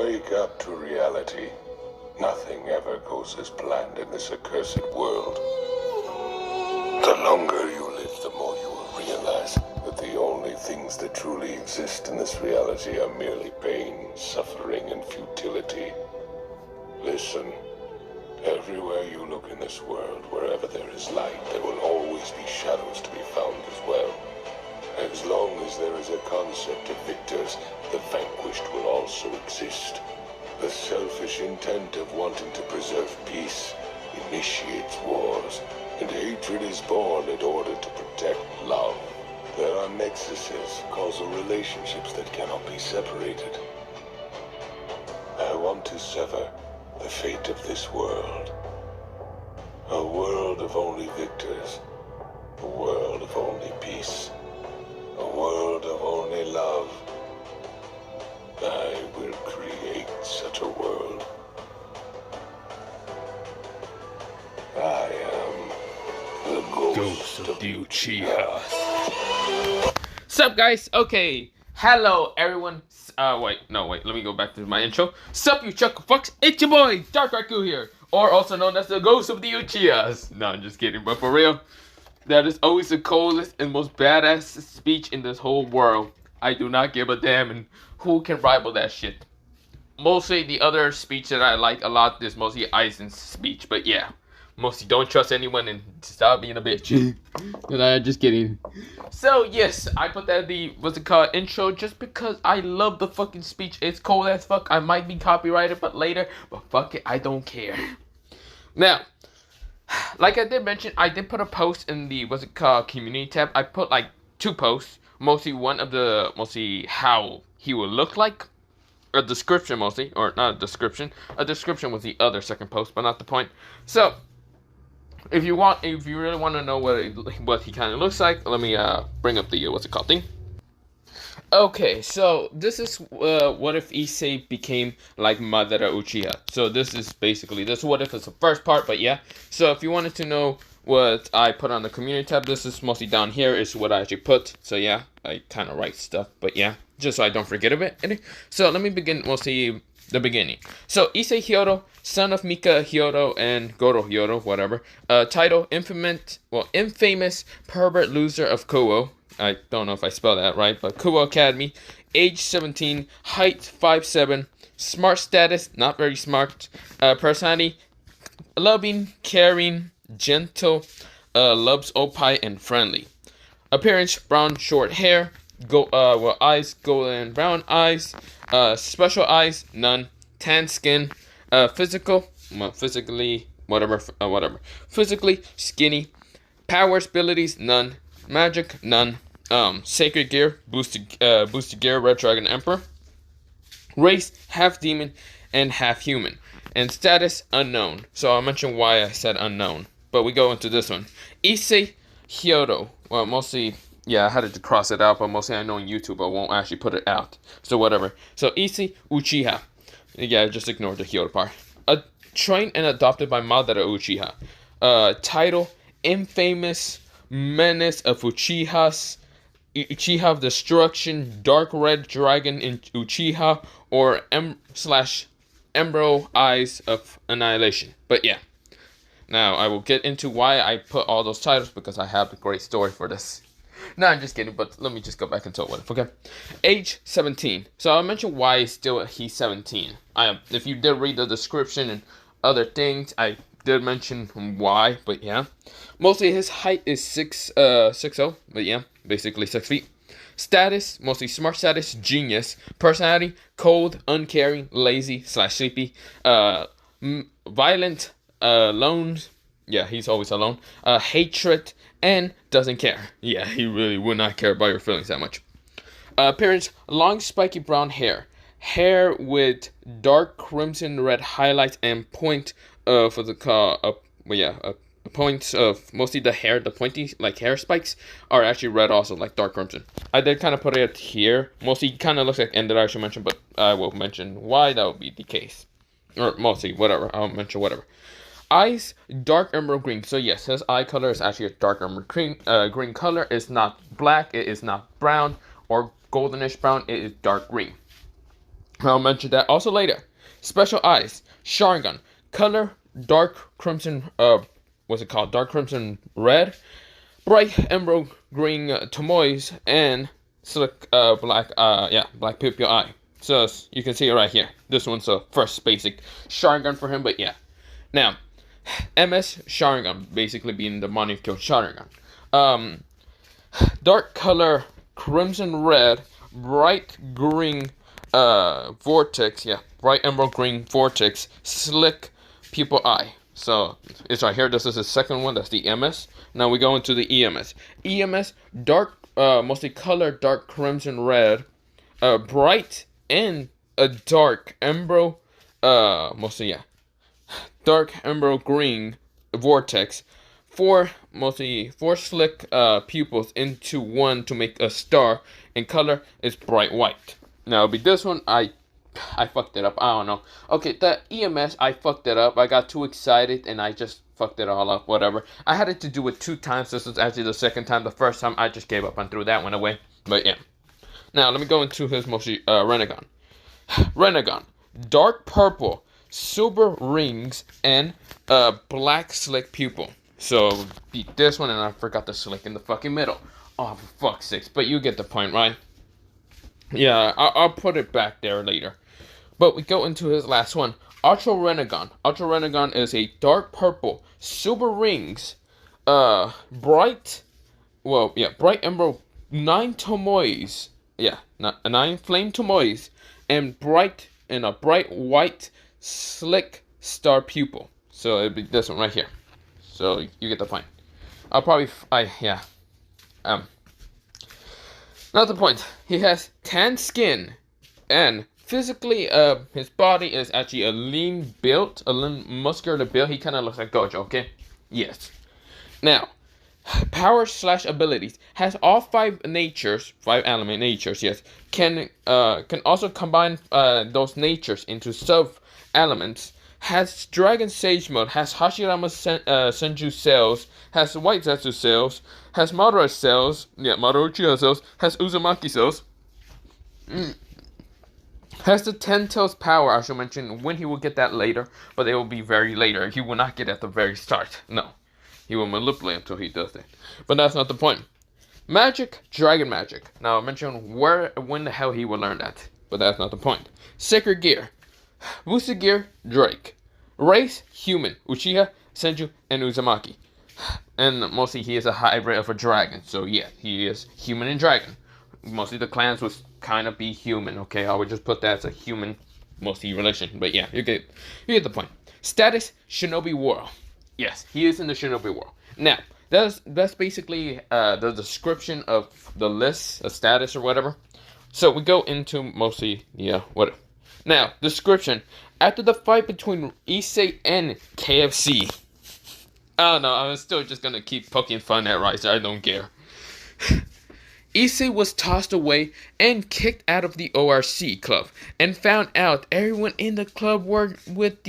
Wake up to reality. Nothing ever goes as planned in this accursed world. The longer you live, the more you will realize that the only things that truly exist in this reality are merely pain, suffering, and futility. Listen, everywhere you look in this world, wherever there is light, there will always be shadows to be found as well. As long as there is a concept of victors, the vanquished will also exist. The selfish intent of wanting to preserve peace initiates wars, and hatred is born in order to protect love. There are nexuses, causal relationships that cannot be separated. I want to sever the fate of this world. A world of only victors. A world of only peace. A world of only love. I will create such a world. I am the Ghost of Uchiha. Sup guys? Okay. Hello everyone. Wait, let me go back to my intro. Sup you chuckle fucks, it's your boy, Dark Raku here. Or also known as the Ghost of the Uchihas. No, I'm just kidding, but for real, that is always the coldest and most badass speech in this whole world. I do not give a damn, and who can rival that shit? Mostly the other speech that I like a lot is mostly Aizen's speech, but yeah. Mostly don't trust anyone and stop being a bitch. But I'm just kidding. So yes, I put that in the, what's it called, intro just because I love the fucking speech. It's cold as fuck. I might be copyrighted but later, but fuck it, I don't care. Now, like I did mention, I did put a post in the, what's it called, community tab. I put like 2 posts. Mostly one of the, mostly how he would look like. A description mostly, or not a description. A description was the other second post, but not the point. So, if you really want to know what he kind of looks like, let me bring up the, what's it called, thing. Okay, so this is what if Issei became like Madara Uchiha. So this is basically, this what if is the first part, but yeah. So if you wanted to know what I put on the community tab, this is mostly down here is what I actually put. So yeah, I kind of write stuff, but yeah, just so I don't forget of it. So let me begin mostly the beginning. So Issei Hyodo, son of Mika Hyodo and Goro Hyodo, whatever. Title, infamous pervert loser of Kuo. I don't know if I spelled that right, but Kuo Academy. Age 17, height 5'7", smart status, not very smart. Personality, loving, caring, gentle, loves opie and friendly. Appearance, brown short hair, eyes, golden brown eyes, special eyes, none, tan skin, physically, whatever. Physically, skinny, power abilities, none, magic, none, sacred gear, boosted gear, Red Dragon Emperor. Race, half demon and half human. And status, unknown. So I'll mention why I said unknown. But we go into this one. Issei Hyodo. Well, mostly, yeah, I had to cross it out, but mostly I know on YouTube I won't actually put it out. So whatever. So Issei Uchiha. Yeah, just ignore the Hyodo part. Trained and adopted by Madara Uchiha. Title, infamous menace of Uchihas. Uchiha of Destruction, Dark Red Dragon in Uchiha, or Emerald Eyes of Annihilation. But yeah. Now, I will get into why I put all those titles, because I have a great story for this. No, I'm just kidding, but let me just go back and tell what, okay? Age 17. So I'll mention why he's 17. If you did read the description and other things, I did mention why, but yeah. Mostly his height is 6'0", but yeah, basically 6 feet. Status, mostly smart status, genius. Personality, cold, uncaring, lazy / sleepy. Violent, alone. Yeah, he's always alone. Hatred, and doesn't care. Yeah, he really would not care about your feelings that much. Appearance, long spiky brown hair. Hair with dark crimson red highlights and point for the points of mostly the hair, the pointy like hair spikes are actually red also, like dark crimson. I did kind of put it here. Mostly kind of looks like Ender I should mention, but I will mention why that would be the case. Or mostly, whatever. I'll mention whatever. Eyes, dark emerald green. So yes, his eye color is actually a dark emerald green color. It's not black. It is not brown or goldenish brown. It is dark green. I'll mention that also later. Special eyes, Sharingan, color dark crimson. What's it called? Dark crimson red, bright emerald green tomoes, and slick black. Black pupil eye. So you can see it right here. This one's the first basic Sharingan for him, but yeah. Now, MS Sharingan basically being the Monikyo Sharingan. Dark color crimson red, bright green vortex, bright emerald green vortex, slick pupil eye. So it's right here. This is the second one. That's the MS. Now we go into the EMS. EMS dark, mostly color dark crimson red, bright and a dark emerald, dark emerald green vortex. Four slick pupils into one to make a star, and color is bright white. Now it'll be this one. I fucked it up. I don't know. Okay, the EMS, I fucked it up. I got too excited and I just fucked it all up. Whatever. I had it to do it 2 times. This was actually the second time. The first time I just gave up and threw that one away. But yeah. Now let me go into his mostly Renegon. Renegon, dark purple, silver rings, and black slick pupil. So beat this one, and I forgot the slick in the fucking middle. Oh, for fuck's sakes. But you get the point, right? Yeah, I'll put it back there later. But we go into his last one. Ultra Renegon. Ultra Renegon is a dark purple, silver rings, bright emerald, 9 tomoes. Yeah, 9 flame tomoes, and a bright white slick star pupil. So it'll be this one right here. So you get the point. Not the point. He has tan skin, and physically, his body is actually a lean muscular build. He kind of looks like Gojo, okay? Yes. Now, power / abilities has all 5 element natures. Yes, can also combine those natures into sub elements. Has Dragon Sage mode, has Hashirama Senju cells, has White Zetsu cells, has Madara cells, Madara Uchiha cells, has Uzumaki cells, has the 10 tails power. I should mention when he will get that later, but it will be very later. He will not get at the very start. No, he will manipulate until he does that. But that's not the point. Magic, Dragon Magic. Now I'll mention when the hell he will learn that, but that's not the point. Sacred Gear. Boosted Gear, Drake. Race, human. Uchiha, Senju, and Uzumaki. And mostly he is a hybrid of a dragon. So yeah, he is human and dragon. Mostly the clans would kind of be human, okay? I would just put that as a human, mostly relation. But yeah, you get the point. Status, Shinobi World. Yes, he is in the Shinobi World. Now, that's basically the description of the list, a status or whatever. So we go into mostly, whatever. Now, description. After the fight between Issei and KFC. I don't know, I'm still just gonna keep poking fun at Riser, I don't care. Issei was tossed away and kicked out of the ORC club, and found out everyone in the club were with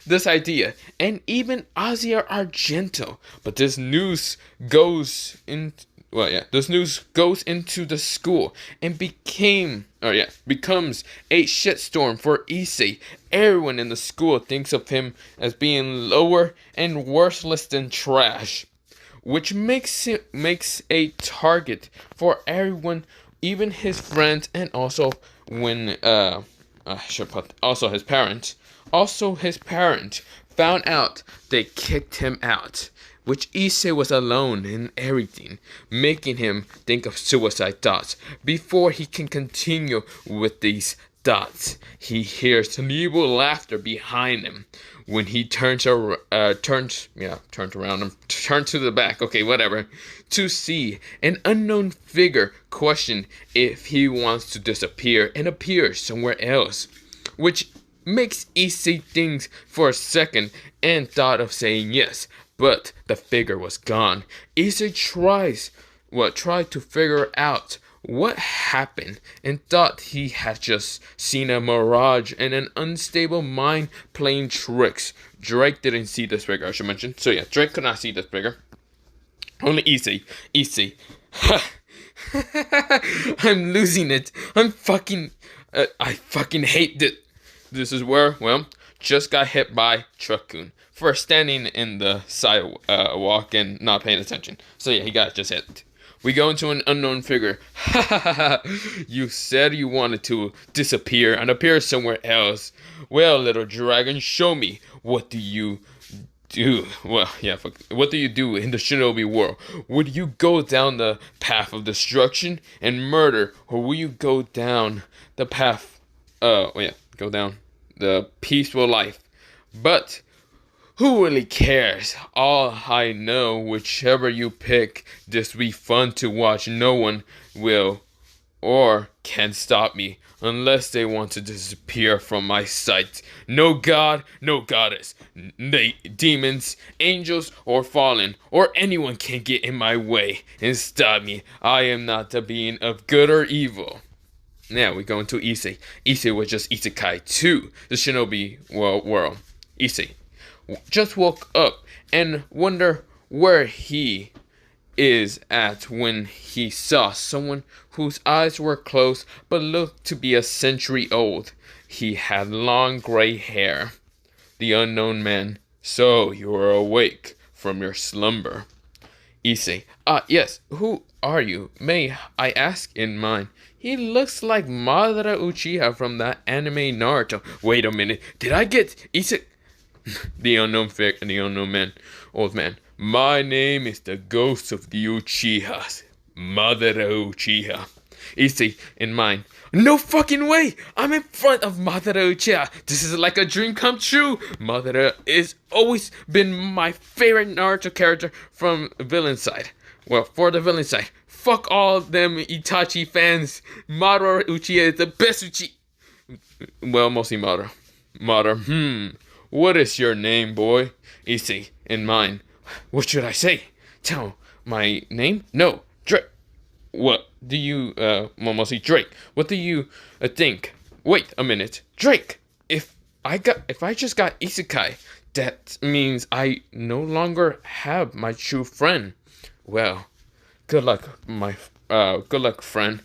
this idea, and even Asia Argento. But this news goes into the school and becomes a shitstorm for Issei. Everyone in the school thinks of him as being lower and worthless than trash, which makes a target for everyone, even his friends, and also his parents. Also, his parents found out, they kicked him out, which Issei was alone in everything, making him think of suicide thoughts. Before he can continue with these thoughts, he hears an evil laughter behind him. When he turns to the back, to see an unknown figure question if he wants to disappear and appear somewhere else, which makes Issei think for a second and thought of saying yes, but the figure was gone. Issei tried to figure out what happened and thought he had just seen a mirage and an unstable mind playing tricks. Drake didn't see this figure, I should mention. So yeah, Drake could not see this figure. Only Issei. I'm losing it. I fucking hate it. This is where, well, just got hit by Truck-kun for standing in the sidewalk and not paying attention. So yeah, he got just hit. We go into an unknown figure. You said you wanted to disappear and appear somewhere else. Well, little dragon, show me. What do you do? Well, yeah, what do you do in the shinobi world? Would you go down the path of destruction and murder, or will you go down the path, go down the peaceful life? But who really cares? All I know, whichever you pick, this will be fun to watch. No one will or can stop me unless they want to disappear from my sight. No god, no goddess, demons, angels, or fallen, or anyone can get in my way and stop me. I am not a being of good or evil. Now we go into Issei. Issei was just isekai to the shinobi world. Issei just woke up and wonder where he is at when he saw someone whose eyes were closed but looked to be a century old. He had long gray hair. The unknown man. So you are awake from your slumber. Issei. Yes. Who are you? May I ask in mine? He looks like Madara Uchiha from that anime Naruto. Wait a minute. Did I get Issei? The unknown man, old man. My name is the Ghost of the Uchihas, Madara Uchiha. Issei in mind. No fucking way! I'm in front of Madara Uchiha. This is like a dream come true. Madara is always been my favorite Naruto character from villain side. Well, for the villain side. Fuck all them Itachi fans. Madara Uchiha is the best Uchiha. Well, mostly Madara. Madara, What is your name, boy? Issei, in mine. What should I say? Tell my name? No, Drake. What do you, mostly Drake. What do you think? Wait a minute. Drake, if I just got isekai, that means I no longer have my true friend. Well, good luck, good luck, friend.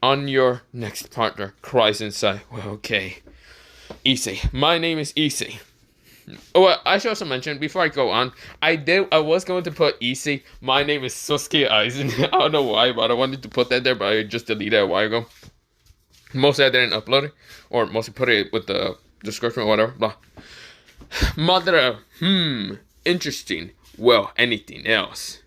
On your next partner, cries inside. Well, okay. Issei, my name is Issei. Oh, I should also mention before I go on, I was going to put Issei. My name is Sosuke Aizen. I don't know why, but I wanted to put that there, but I just deleted it a while ago. Mostly I didn't upload it, or mostly put it with the description or whatever. Blah. Madara, interesting. Well, anything else?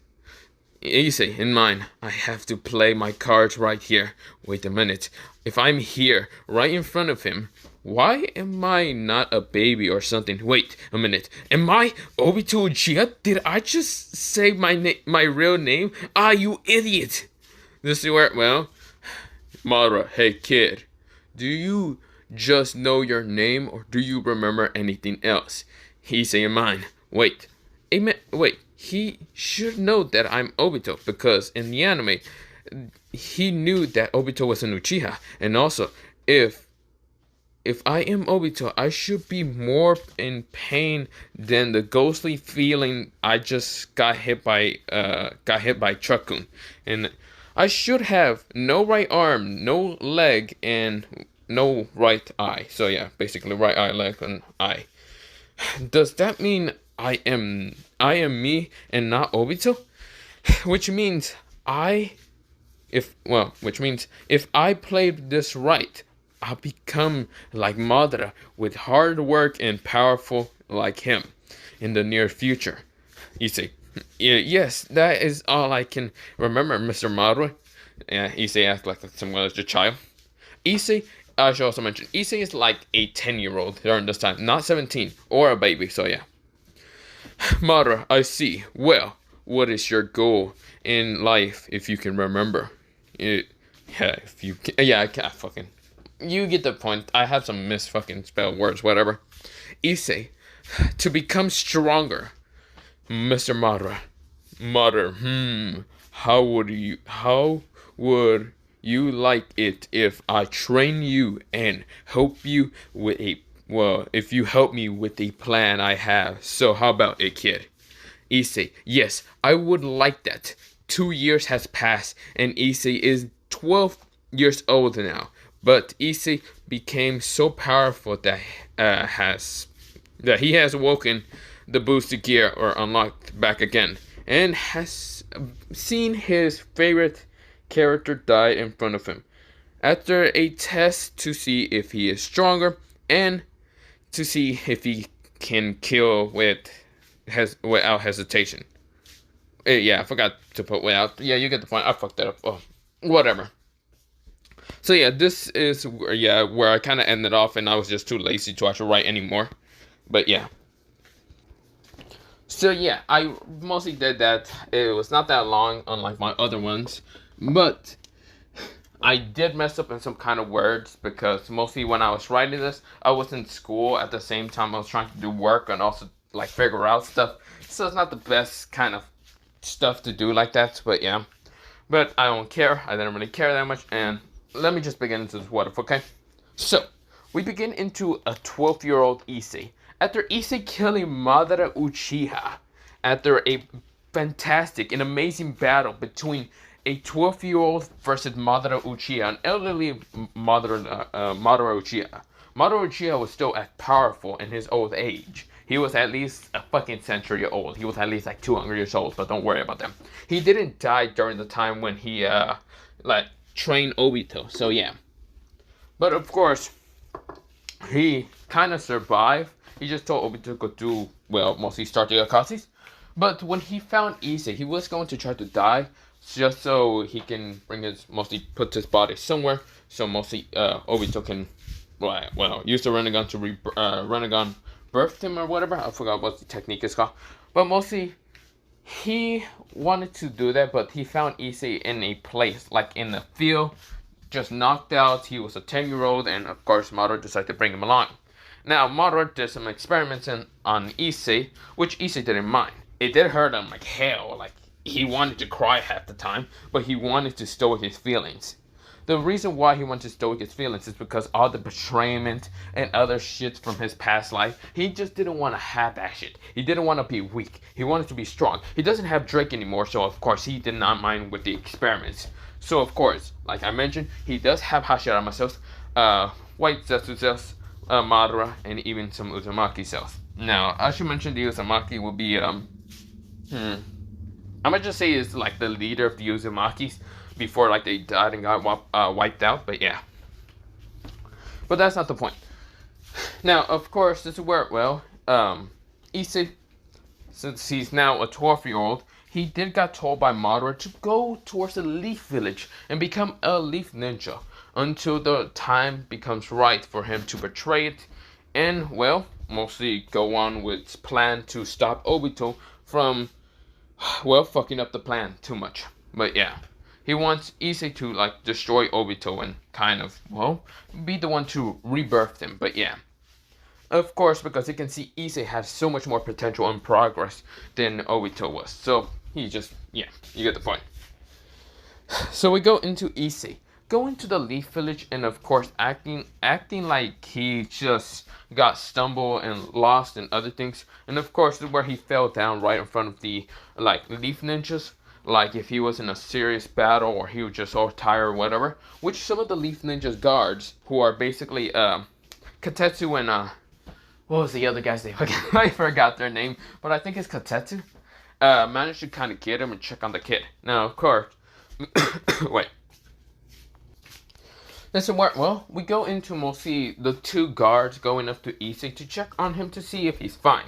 Issei, in mine, I have to play my cards right here. Wait a minute. If I'm here, right in front of him, why am I not a baby or something? Wait a minute. Am I Obito Uchiha? Did I just say my real name? You idiot. This is where, well, Madara, hey kid. Do you just know your name or do you remember anything else? Issei in mine. Wait. He should know that I'm Obito because in the anime, he knew that Obito was an Uchiha. And also, if I am Obito, I should be more in pain than the ghostly feeling I just got hit by Truck-kun. And I should have no right arm, no leg, and no right eye. So yeah, basically right eye, leg, and eye. Does that mean I am me and not Obito? Which means if I played this right, I'll become like Madara with hard work and powerful like him in the near future. Issei, yes, that is all I can remember, Mr. Madara. Issei acts like someone as a child. Issei, I should also mention, Issei is like a 10-year-old during this time, not 17 or a baby. So yeah. Madara, I see. Well, what is your goal in life, if you can remember? I can't fucking. You get the point. I have some misfucking spell words, whatever. Issei, to become stronger. Mr. Madara. Madara, how would you like it if I train you and help you with if you help me with the plan I have? So how about it, kid? Issei, yes, I would like that. 2 years has passed, and Issei is 12 years old now. But Issei became so powerful that he has awoken the boosted gear or unlocked back again, and has seen his favorite character die in front of him. After a test to see if he is stronger and to see if he can kill without hesitation. Yeah, I forgot to put without. Yeah, you get the point. I fucked that up. Oh, whatever. So yeah, this is where I kind of ended off, and I was just too lazy to actually write anymore. But yeah. So yeah, I mostly did that. It was not that long, unlike my other ones, but I did mess up in some kind of words because mostly when I was writing this, I was in school at the same time I was trying to do work and also like figure out stuff. So it's not the best kind of stuff to do like that, but yeah. But I don't care. I didn't really care that much, and let me just begin into this what if, okay? So, we begin into a 12-year-old Issei. After Issei killing Madara Uchiha, after a fantastic and amazing battle between a 12-year-old versus Madara Uchiha, an elderly Madara Uchiha. Madara Uchiha was still as powerful in his old age. He was at least a fucking century old. He was at least like 200 years old, but don't worry about them. He didn't die during the time when he trained Obito, so yeah. But of course, he kind of survived. He just told Obito to go do, well, mostly start the Akatsuki. But when he found Issei, he was going to try to die just so he can put his body somewhere, so mostly Obito can, well, use the Rinnegan to Rinnegan birthed him or whatever. I forgot what the technique is called. But mostly, he wanted to do that, but he found Issei in a place, like in the field, just knocked out. He was a 10-year-old, and of course, Madara decided to bring him along. Now, Madara did some experiments on Issei, which Issei didn't mind. It did hurt him like hell, like he wanted to cry half the time, but he wanted to stoic his feelings. The reason why he wanted to stoic his feelings is because all the betrayment and other shit from his past life, he just didn't want to have that shit. He didn't want to be weak. He wanted to be strong. He doesn't have Drake anymore, so of course he did not mind with the experiments. So of course, like I mentioned, he does have Hashirama cells, white Zetsu cells, Madara, and even some Uzumaki cells. Now, I should mention the Uzumaki will be, I'm gonna just say is like the leader of the Uzumakis before like they died and got wiped out, but yeah. But that's not the point. Now, of course, this is where, well, Issei, since he's now a 12-year-old, he did got told by Madara to go towards the Leaf Village and become a Leaf Ninja until the time becomes right for him to betray it and, well, mostly go on with his plan to stop Obito from, well, fucking up the plan too much. But yeah, he wants Issei to like destroy Obito and kind of, well, be the one to rebirth him. But yeah, of course, because he can see Issei has so much more potential and progress than Obito was. So he just, yeah, you get the point. So we go into Issei, going to the Leaf Village, and of course acting like he just got stumbled and lost and other things. And of course, where he fell down right in front of the like Leaf Ninjas, like if he was in a serious battle or he was just all tired or whatever. Which some of the Leaf Ninjas guards, who are basically Katetsu and what was the other guy's name? I forgot their name, but I think it's Katetsu. Managed to kind of get him and check on the kid. Now, of course, wait. Listen, well, we go into mostly the two guards going up to Issei to check on him to see if he's fine.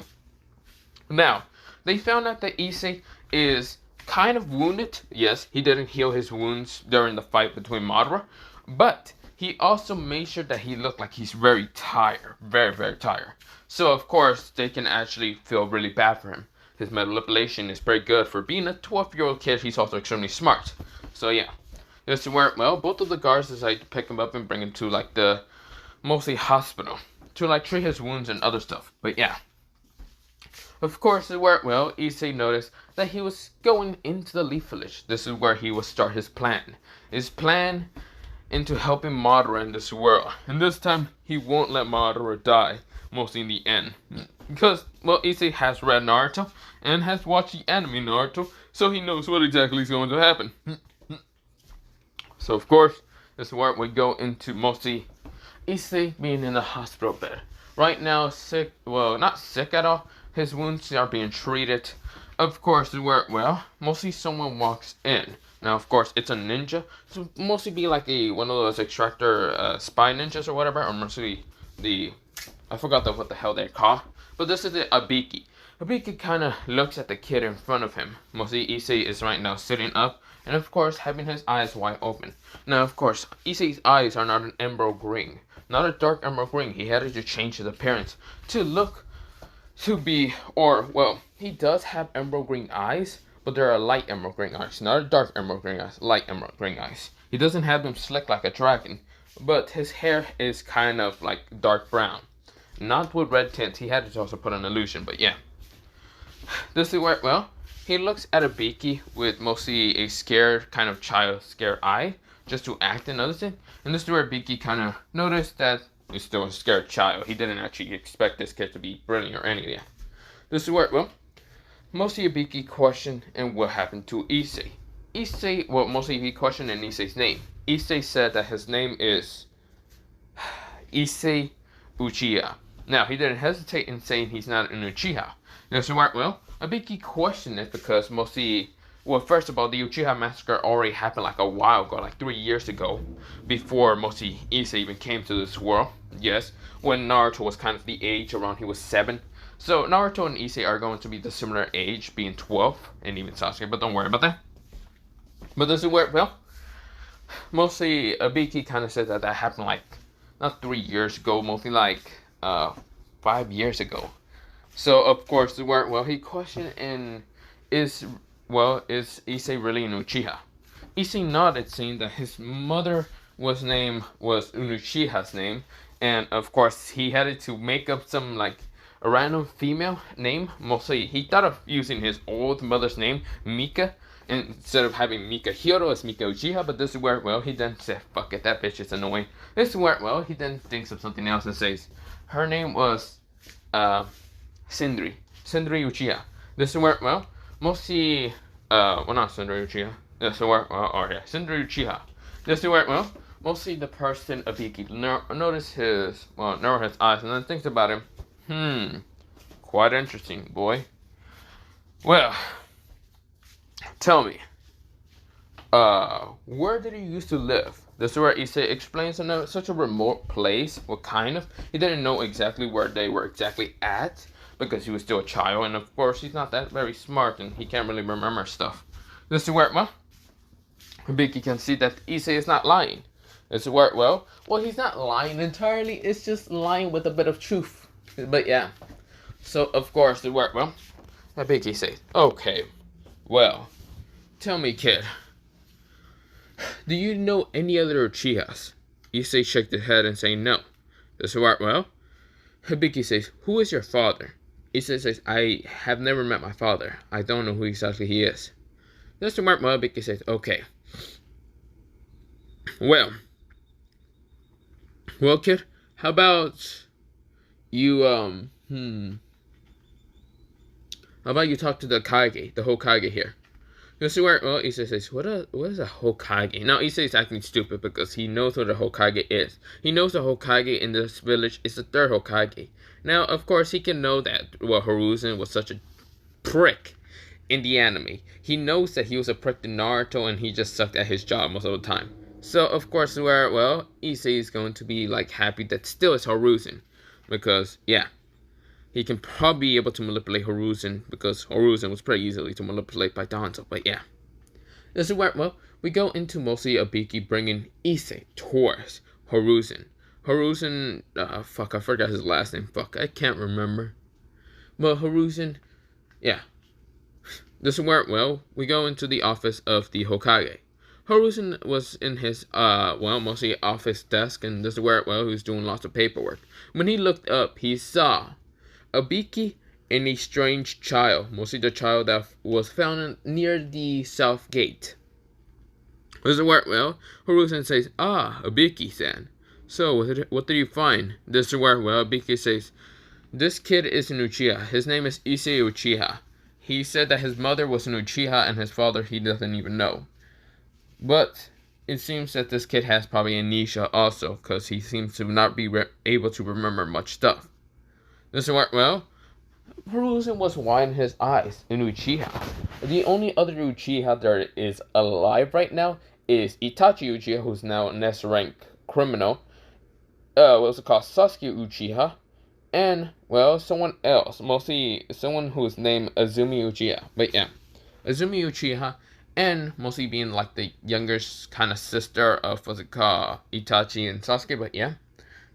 Now, they found out that Issei is kind of wounded. Yes, he didn't heal his wounds during the fight between Madara, but he also made sure that he looked like he's very tired, very, very tired. So, of course, they can actually feel really bad for him. His manipulation is very good for being a 12-year-old kid. He's also extremely smart. So, yeah. This is where, well, both of the guards decide to pick him up and bring him to, like, the mostly hospital to, like, treat his wounds and other stuff. But, yeah. Of course, this is where, well, Issei noticed that he was going into the Leaf Village. This is where he will start his plan. His plan into helping Madara in this world. And this time, he won't let Madara die, mostly in the end. Because, well, Issei has read Naruto and has watched the anime Naruto, so he knows what exactly is going to happen. So, of course, this is where we go into mostly Issei being in the hospital bed. Right now, sick, well, not sick at all. His wounds are being treated. Of course, where, well, mostly someone walks in. Now, of course, it's a ninja. So, mostly be like one of those extractor spy ninjas or whatever. Or mostly I forgot what the hell they're called. But this is the Abiki. Abiki kind of looks at the kid in front of him. Mostly Issei is right now sitting up. And of course, having his eyes wide open. Now, of course, Issei's eyes are not an emerald green. Not a dark emerald green. He had to change his appearance to look to be, or, well, he does have emerald green eyes, but they're a light emerald green eyes. Not a dark emerald green eyes, light emerald green eyes. He doesn't have them slick like a dragon, but his hair is kind of like dark brown. Not with red tints. He had to also put an illusion, but yeah. This is where, well, he looks at a Biki with mostly a scared, kind of child scared eye, just to act and notice it. And this is where Biki kind of noticed that he's still a scared child. He didn't actually expect this kid to be brilliant or anything. This is where, well, mostly Biki questioned and what happened to Issei. Issei, well, mostly he questioned in Issei's name. Issei said that his name is Issei Uchiha. Now, he didn't hesitate in saying he's not an Uchiha. This is where, well, Abiki questioned it because mostly, well, first of all, the Uchiha massacre already happened like a while ago, like 3 years ago, before mostly Issei even came to this world. Yes, when Naruto was kind of the age around he was 7. So Naruto and Issei are going to be the similar age, being 12, and even Sasuke, but don't worry about that. But this is where, well, mostly Abiki kind of said that happened like, not 3 years ago, mostly like 5 years ago. So of course, where, well, he questioned and is Issei really an Uchiha? Issei nodded, saying that his mother was Uchiha's name, and of course he had to make up some like a random female name. Mostly he thought of using his old mother's name, Mika, instead of having Mika Hiro as Mika Uchiha. But this is where, well, he then said, fuck it, that bitch is annoying. This is where, well, he then thinks of something else and says her name was Sindri Uchiha. This is where, well, mostly, well, not Sindri Uchiha. This is where, well, oh yeah, Sindri Uchiha. This is where, well, mostly the person Abiki notice his, well, narrow his eyes and then thinks about him. Quite interesting, boy. Well, tell me, where did he used to live? This is where Issei explains in such a remote place. What kind of? He didn't know exactly where they were exactly at because he was still a child, and of course he's not that very smart and he can't really remember stuff. This is where, well, Biki can see that Issei is not lying. This is where, well, he's not lying entirely. It's just lying with a bit of truth. But yeah. So of course, the where, well, Biki says, okay, well, tell me, kid. Do you know any other Uchihas? Issei shook his head and saying no. This is where, well, Hibiki says, who is your father? Issei says, I have never met my father. I don't know who exactly he is. This is where, well, Hibiki says, okay. Well, kid, how about you, how about you talk to the Hokage here? This is where, well, Issei says, what is a Hokage? Now, Issei is acting stupid because he knows what a Hokage is. He knows the Hokage in this village is the third Hokage. Now, of course, he can know that, well, Hiruzen was such a prick in the anime. He knows that he was a prick to Naruto and he just sucked at his job most of the time. So, of course, where, well, Issei is going to be, like, happy that still is Hiruzen. Because, yeah. He can probably be able to manipulate Hiruzen because Hiruzen was pretty easily to manipulate by Danzo. But yeah. This is where, well, we go into mostly Abiki bringing Issei towards Hiruzen. Hiruzen, fuck, I forgot his last name. Fuck, I can't remember. Well, Hiruzen, yeah. This is where, well, we go into the office of the Hokage. Hiruzen was in his, well, mostly office desk, and this is where, well, he was doing lots of paperwork. When he looked up, he saw Abiki and a strange child, mostly the child that was found near the south gate. This is where, well, Hiruzen says, Abiki-san. So, what did you find? This is where, well, Abiki says, This kid is an Uchiha. His name is Issei Uchiha. He said that his mother was an Uchiha and his father he doesn't even know. But it seems that this kid has probably amnesia also, because he seems to not be able to remember much stuff. This is what, well, Hiruzen was wide in his eyes in Uchiha. The only other Uchiha that is alive right now is Itachi Uchiha, who's now an S-rank criminal. What's it called? Sasuke Uchiha. And, well, someone else. Mostly someone who's named Azumi Uchiha. But yeah, Azumi Uchiha. And mostly being like the younger kind of sister of, what's it called, Itachi and Sasuke. But yeah,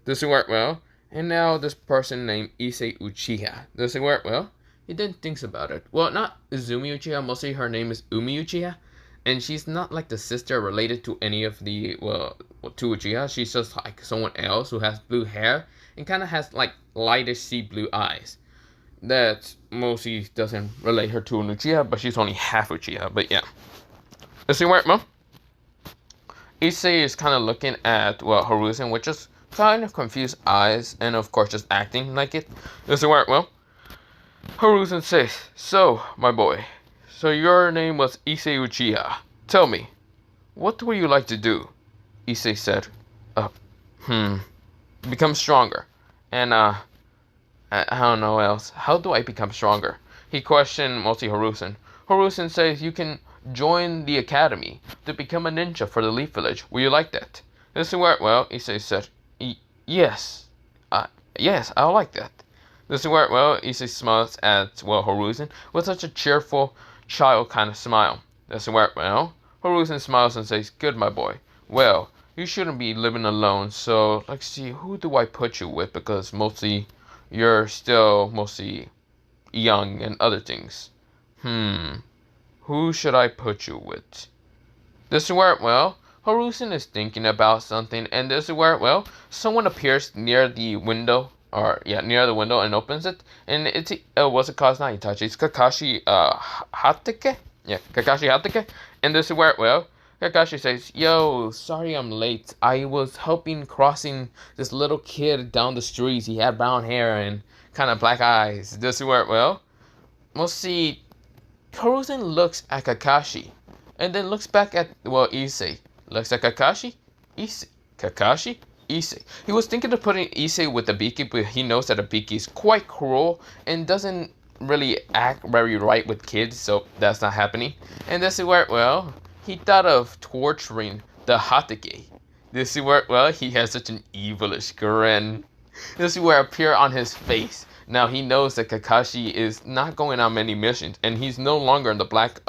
this worked well. And now this person named Issei Uchiha. Does it work well? He then thinks about it. Well, not Izumi Uchiha. Mostly her name is Umi Uchiha. And she's not like the sister related to any of the, well, to Uchiha. She's just like someone else who has blue hair. And kind of has like lightish sea blue eyes. That mostly doesn't relate her to an Uchiha. But she's only half Uchiha. But yeah. Does it work, Mo? Issei is kind of looking at, well, Hiruzen, which is kind of confused eyes, and of course just acting like it. Does it work well? Hiruzen says, "So, my boy, so your name was Issei Uchiha. Tell me, what would you like to do?" Issei said, become stronger. And, I don't know else. How do I become stronger? He questioned mostly Hiruzen. Hiruzen says, "You can join the academy to become a ninja for the Leaf Village. Will you like that?" Does it work well? Issei said, "Yes. Yes, I like that." Does it work well? Issei smiles at, well, Hiruzen with such a cheerful, child kind of smile. Does it work well? Hiruzen smiles and says, "Good, my boy. Well, you shouldn't be living alone, so let's see, who do I put you with? Because mostly, you're still mostly young and other things. Who should I put you with?" Does it work well? Hiruzen is thinking about something, and does it work well? Someone appears near the window, near the window, and opens it, and it's what's it called? It's not Itachi, it's Kakashi Hatake. Yeah, Kakashi Hatake. And does it work well? Kakashi says, "Yo, sorry I'm late. I was helping crossing this little kid down the streets. He had brown hair and kind of black eyes. Does it work well?" We'll see. Hiruzen looks at Kakashi, and then looks back at, well, Issei. Looks at Kakashi, Issei. Kakashi, Issei. He was thinking of putting Issei with Abiki, but he knows that Abiki is quite cruel and doesn't really act very right with kids, so that's not happening. And does it work well? He thought of torturing the Hokage. Does it work well? He has such an evilish grin. This will appear on his face. Now he knows that Kakashi is not going on many missions, and he's no longer in the Black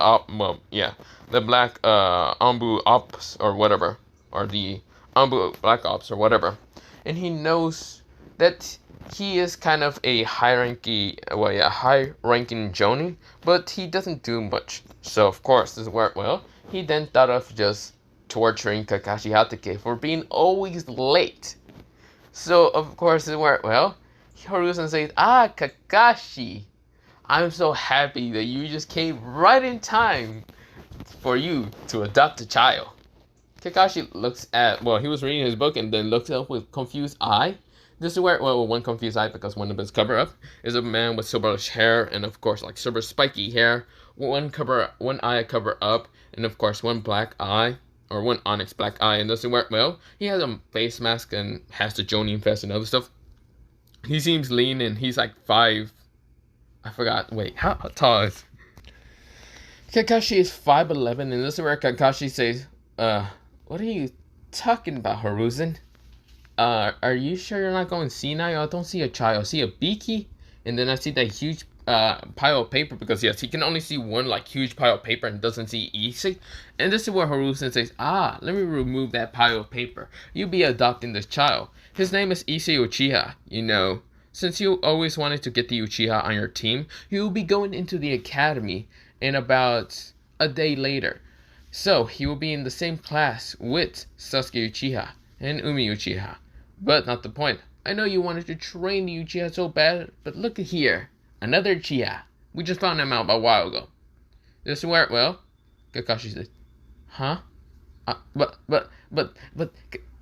the Black Ambu Ops or whatever, or the Ambu Black Ops or whatever, and he knows that he is kind of a high-ranking Jonin, but he doesn't do much. So of course this worked well. He then thought of just torturing Kakashi Hatake for being always late. So of course it worked well. Hiruzen says, Kakashi, I'm so happy that you just came right in time for you to adopt a child. Kakashi looks at, well, he was reading his book and then looks up with confused eye. This is where, well, one confused eye, because one of his cover up is a man with silverish hair and of course like silver spiky hair. One eye cover up, and of course one black eye, or one onyx black eye, and doesn't work well. He has a face mask and has the Jonin Fest and other stuff. He seems lean, and he's like 5. I forgot. Wait, how tall is Kakashi? Is 5'11", and this is where Kakashi says, "What are you talking about, Hiruzen? Are you sure you're not going senile? I don't see a child. I see a Biki, and then I see that huge pile of paper, because yes, he can only see one like huge pile of paper and doesn't see Issei." And this is where Hiruzen says, "Let me remove that pile of paper. You'll be adopting this child. His name is Issei Uchiha. You know, since you always wanted to get the Uchiha on your team, he will be going into the academy in about a day later. So he will be in the same class with Sasuke Uchiha and Umi Uchiha. But not the point. I know you wanted to train the Uchiha so bad, but look at here. Another Uchiha. We just found him out a while ago." This is where, well, Kakashi said, "Huh? But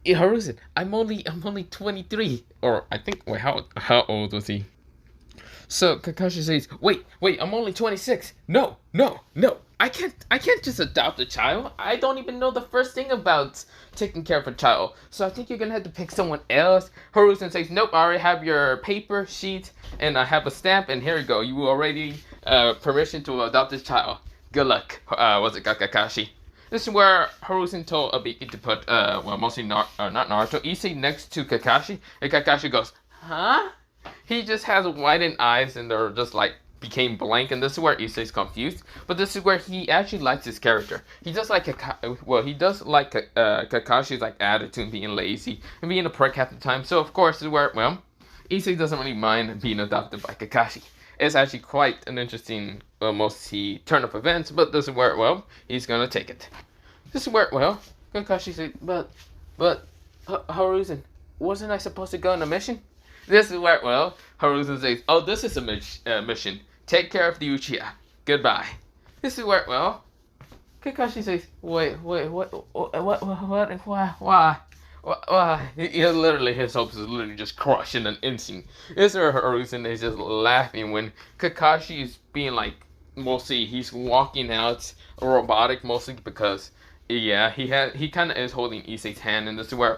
Hiruzen, I'm only 23." Or I think, wait, how old was he? So Kakashi says, "Wait, I'm only 26. No, I can't just adopt a child. I don't even know the first thing about taking care of a child. So I think you're gonna have to pick someone else." Hiruzen says, "Nope, I already have your paper sheet, and I have a stamp, and here you go. You already permission to adopt this child. Good luck." Was it Kakashi? This is where Hiruzen told Abiki to put, mostly not Naruto, Issei next to Kakashi, and Kakashi goes, "Huh?" He just has widened eyes and they're just like became blank, and this is where Issei's confused. But this is where he actually likes his character. He does like Kakashi's like attitude, being lazy and being a prick half the time. So of course, this is where Issei doesn't really mind being adopted by Kakashi. It's actually quite an interesting mostly turn of events. But this is where he's gonna take it. This is where Kakashi said, but Hiruzen, wasn't I supposed to go on a mission? This is where, Hiruzen says, "Oh, this is a mission. Take care of the Uchiha. Goodbye." This is where, Kakashi says, wait, what, why? Literally, his hopes is literally just crushed in an instant. This is where Hiruzen is just laughing when Kakashi is being like, mostly, he's walking out robotic, mostly because, he kind of is holding Issei's hand, and this is where,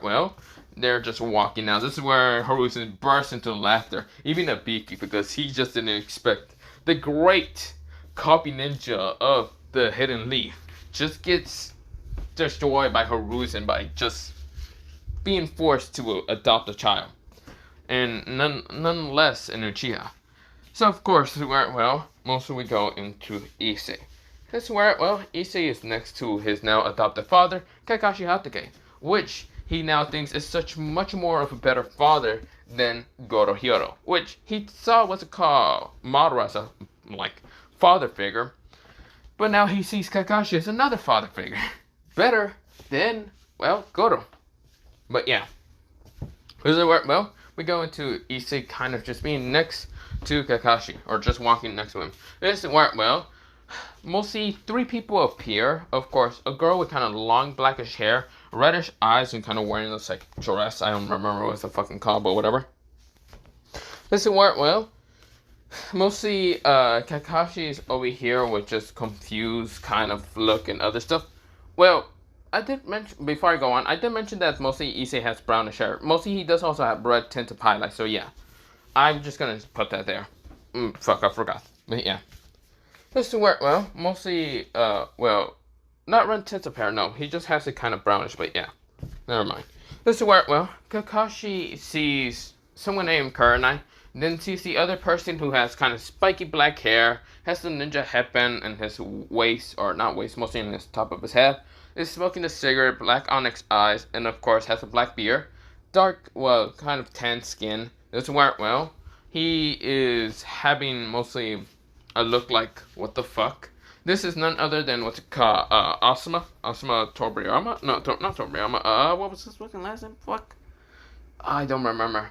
they're just walking now. This is where Hiruzen bursts into laughter, even Abiki, because he just didn't expect the great copy ninja of the Hidden Leaf just gets destroyed by Hiruzen by just being forced to adopt a child, and nonetheless an Uchiha. So of course, this is where mostly we go into Issei. This is where Issei is next to his now adopted father, Kakashi Hatake, which he now thinks is much more of a better father than Gorohiro, which he saw was called Madara as a father figure, but now he sees Kakashi as another father figure, better than Goro. But yeah, this is where we go into Issei kind of just being next to Kakashi, or just walking next to him. This is where mostly 3 people appear. Of course, a girl with kind of long blackish hair, reddish eyes, and kind of wearing this like dress. I don't remember what it's a fucking called, but whatever. This is where mostly Kakashi is over here with just confused kind of look and other stuff. Well, I did mention before I go on, I did mention that mostly Issei has brownish hair. Mostly he does also have red tint of highlight. So yeah, I'm just gonna put that there. Fuck, I forgot. But yeah. This is where, mostly, not red tint of hair, no. He just has it kind of brownish, but yeah. Never mind. This is where, Kakashi sees someone named Kurenai, then sees the other person who has kind of spiky black hair, has the ninja headband in his waist, or not waist, mostly in his top of his head, is smoking a cigarette, black onyx eyes, and of course has a black beard, dark, kind of tan skin. This is where, he is having mostly a look like, what the fuck? This is none other than what's it called, Asuma Toriyama? No, not Toriyama, what was his fucking last name? Fuck. I don't remember.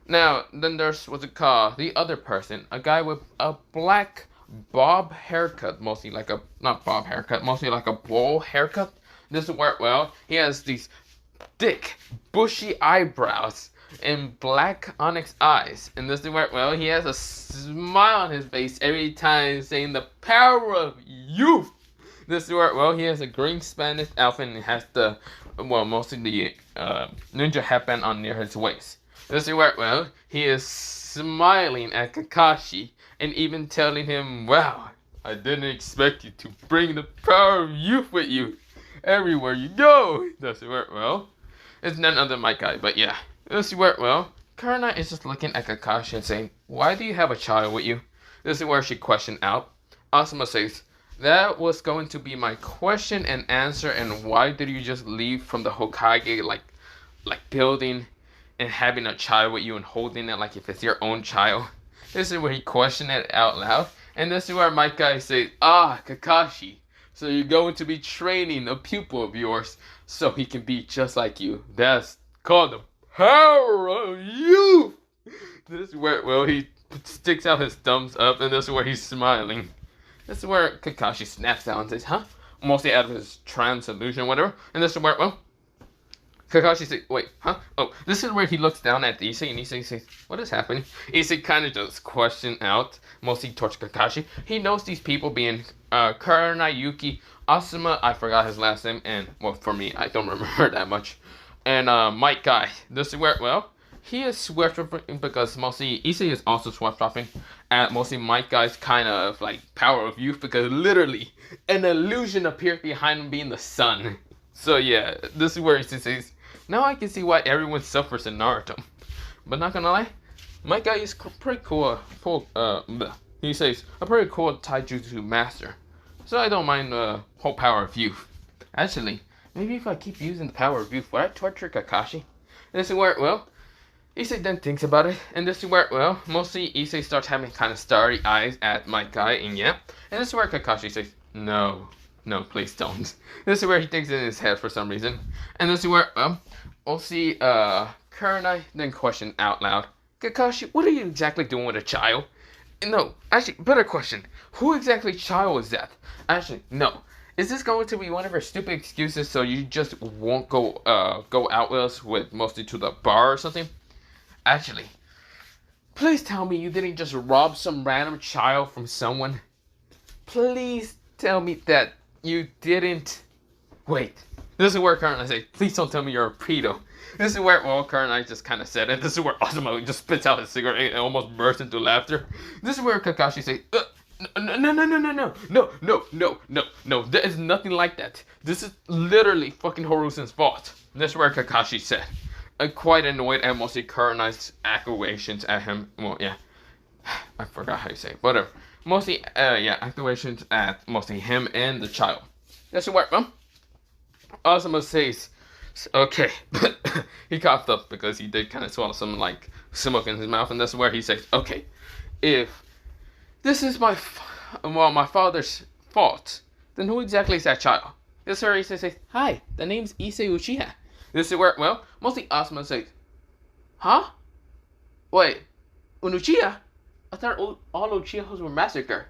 Now, then there's, what's it called, the other person, a guy with a black bob haircut, mostly like a, not bob haircut, mostly like a bowl haircut. This is where, he has these thick, bushy eyebrows and black onyx eyes. And this is where, he has a smile on his face every time saying the power of youth. This is where, he has a green Spanish outfit and has the, mostly the ninja headband on near his waist. This is where, he is smiling at Kakashi and even telling him, "Wow, I didn't expect you to bring the power of youth with you everywhere you go." This is where, it's none other than my guy, but yeah. This is where, Kurenai is just looking at Kakashi and saying, "Why do you have a child with you?" This is where she questioned out. Asuma says, "That was going to be my question and answer, and why did you just leave from the Hokage, like building and having a child with you and holding it like if it's your own child?" This is where he questioned it out loud. And this is where my guy says, "Ah, Kakashi, so you're going to be training a pupil of yours so he can be just like you. That's called the power of youth." This is where, he sticks out his thumbs up, and this is where he's smiling. This is where Kakashi snaps out and says, "Huh?" Mostly out of his trance illusion, whatever. And this is where, Kakashi says, wait, huh? Oh, this is where he looks down at Issei, and Issei says, what is happening? Issei kind of just question out, mostly towards Kakashi. He knows these people being Kurenai, Yuki, Asuma, I forgot his last name, and, well, for me, I don't remember that much. And Mike Guy. This is where, well, he is swept dropping because mostly Issei is also swept dropping at mostly Mike Guy's kind of like power of youth, because literally an illusion appeared behind him being the sun. So yeah, this is where Issei says, now I can see why everyone suffers in Naruto. But not gonna lie, Mike Guy is pretty cool. He says, a pretty cool taijutsu master. So I don't mind the whole power of youth. Actually, maybe if I keep using the power of youth, would I torture Kakashi? This is where, well, Issei then thinks about it, and this is where, well, mostly Issei starts having kind of starry eyes at my guy, and yeah. And this is where Kakashi says, no, please don't. This is where he thinks in his head for some reason. And this is where, well, we'll see, Kurenai then question out loud, Kakashi, what are you exactly doing with a child? No, actually, better question, who exactly child is that? Actually, no. Is this going to be one of your stupid excuses so you just won't go out with us with mostly to the bar or something? Actually, please tell me you didn't just rob some random child from someone. Please tell me that you didn't. Wait, this is where Kurenai says, please don't tell me you're a pedo. This is where, well, Kurenai just kind of said it. This is where Asuma just spits out his cigarette and almost bursts into laughter. This is where Kakashi says, no, there is nothing like that. This is literally fucking Horusen's fault. This is where Kakashi said, quite annoyed at mostly Kurenai's accusations at him. Well, yeah, I forgot how you say it. Whatever. Mostly, accusations at mostly him and the child. This is where, Asuma says, okay, he coughed up because he did kind of swallow some like smoke in his mouth, and that's where he says, okay, if this is my father's fault, then who exactly is that child? This is where Issei says, hi, the name's Issei Uchiha. This is where, well, mostly Asuma says, huh? Wait, an Uchiha? I thought all Uchihas were massacred.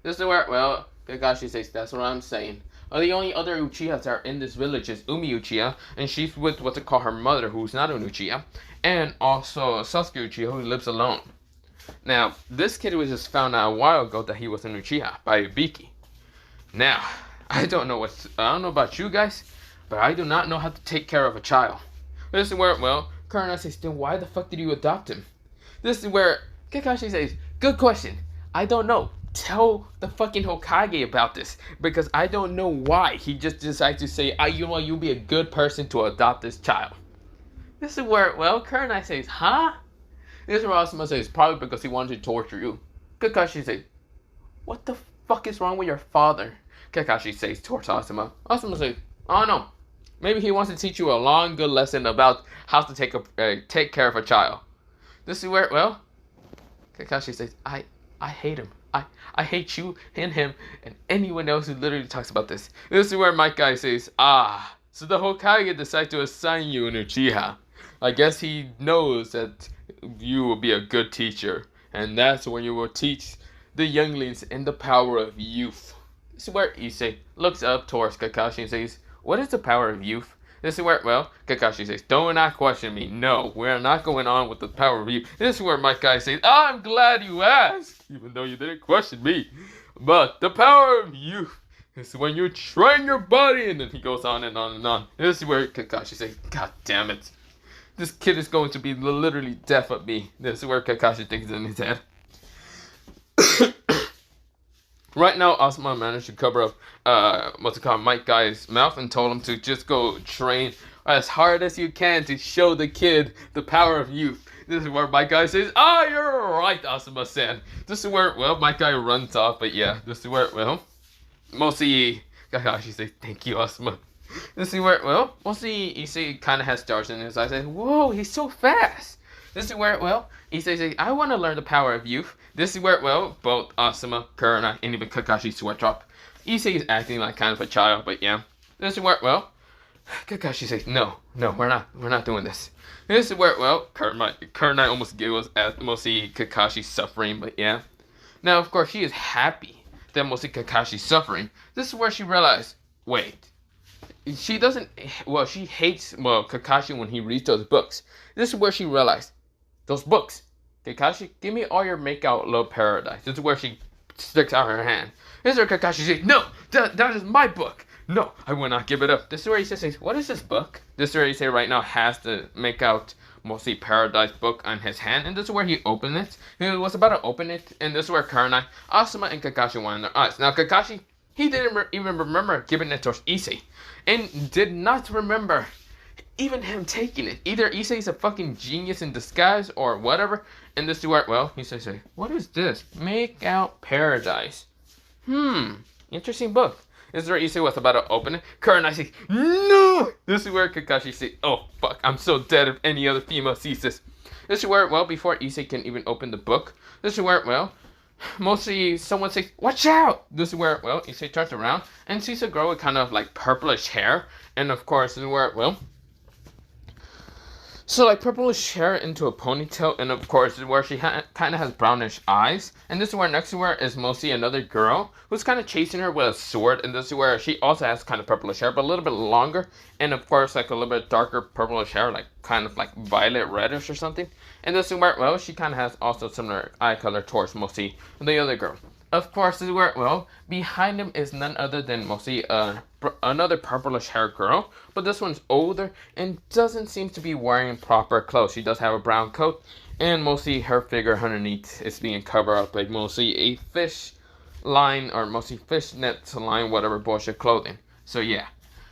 This is where, well, Kakashi says, that's what I'm saying. The only other Uchihas that are in this village is Umi Uchiha, and she's with what they call her mother, who's not an Uchiha, and also Sasuke Uchiha, who lives alone. Now, this kid was just found out a while ago that he was an Uchiha by Ibiki. Now, I don't know about you guys, but I do not know how to take care of a child. This is where, well, Kurenai says, then why the fuck did you adopt him? This is where Kakashi says, good question. I don't know. Tell the fucking Hokage about this, because I don't know why he just decides to say, you know what, you'll be a good person to adopt this child. This is where, well, Kurenai says, huh? This is where Asuma says, probably because he wanted to torture you. Kakashi says, what the fuck is wrong with your father? Kakashi says towards Asuma. Asuma says, I don't know. Maybe he wants to teach you a long, good lesson about how to take care of a child. This is where, well, Kakashi says, I hate him. I hate you and him and anyone else who literally talks about this. This is where my guy says, so the Hokage decided to assign you an Uchiha. I guess he knows that you will be a good teacher, and that's when you will teach the younglings in the power of youth. This is where Issei looks up towards Kakashi and says, what is the power of youth? This is where, well, Kakashi says, do not question me. No, we're not going on with the power of youth. This is where my guy says, I'm glad you asked, even though you didn't question me. But the power of youth is when you train your body, and then he goes on and on and on. This is where Kakashi says, God damn it. This kid is going to be literally deaf at me. This is where Kakashi thinks in his head. Right now, Asuma managed to cover up, Mike Guy's mouth and told him to just go train as hard as you can to show the kid the power of youth. This is where Mike Guy says, you're right, Asuma-san. This is where, well, Mike Guy runs off, but yeah, this is where, well, mostly Kakashi says, thank you, Asuma. This is where, well, mostly Issei kind of has stars in his eyes, saying, whoa, he's so fast. This is where, well, Issei says, I want to learn the power of youth. This is where, well, both Asuma, Kurenai, and even Kakashi sweat drop. Issei is acting like kind of a child, but yeah. This is where, well, Kakashi says, no, we're not doing this. This is where, well, Kurenai almost giggles at mostly Kakashi's suffering, but yeah. Now, of course, she is happy that mostly Kakashi's suffering. This is where she realized, wait, she doesn't, well, she hates, well, Kakashi when he reads those books. This is where she realized, those books, Kakashi, give me all your make-out love paradise. This is where she sticks out her hand. This is where Kakashi says, no, that is my book. No, I will not give it up. This is where he says, what is this book? This is where he says right now has the make-out mostly paradise book on his hand, and this is where he opened it. He was about to open it, and this is where Kurenai, Asuma, and Kakashi went in their eyes. Now Kakashi, he didn't even remember giving it to Issei, and did not remember even him taking it. Either Issei's a fucking genius in disguise or whatever. And this is where, well, he says, what is this? Make out paradise. Interesting book. This is where Issei was about to open it. Kurenai says, no! This is where Kakashi says, oh fuck, I'm so dead if any other female sees this. This is where, well, before Issei can even open the book, this is where, well, mostly someone says, watch out! This is where, well, Issei turns around and sees a girl with kind of like purplish hair. And of course, this is where, well, so like purplish hair into a ponytail, and of course this is where she kind of has brownish eyes. And this is where next to her is mostly another girl who's kind of chasing her with a sword. And this is where she also has kind of purplish hair, but a little bit longer. And of course like a little bit darker purplish hair, like kind of like violet reddish or something. And this is where, well, she kind of has also similar eye color towards mostly the other girl. Of course, this is where, well, behind him is none other than mostly another purplish hair girl. But this one's older and doesn't seem to be wearing proper clothes. She does have a brown coat, and mostly her figure underneath is being covered up like mostly a fish line, or mostly fishnet line, whatever bullshit clothing. So yeah.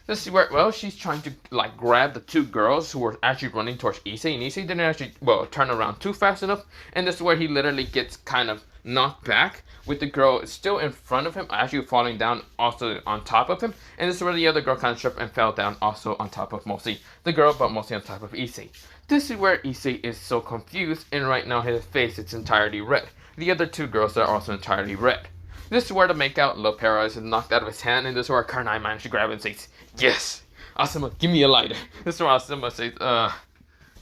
This is where, well, she's trying to like grab the two girls who were actually running towards Issei, and Issei didn't actually, well, turn around too fast enough. And this is where he literally gets kind of knocked back, with the girl still in front of him, actually falling down also on top of him. And this is where the other girl kind of tripped and fell down also on top of mostly the girl, but mostly on top of Issei. This is where Issei is so confused, and right now his face is entirely red. The other two girls are also entirely red. This is where the make-out love paradise is knocked out of his hand, and this is where Kurenai managed to grab it and says, yes! Asuma, give me a lighter. This is where Asuma says,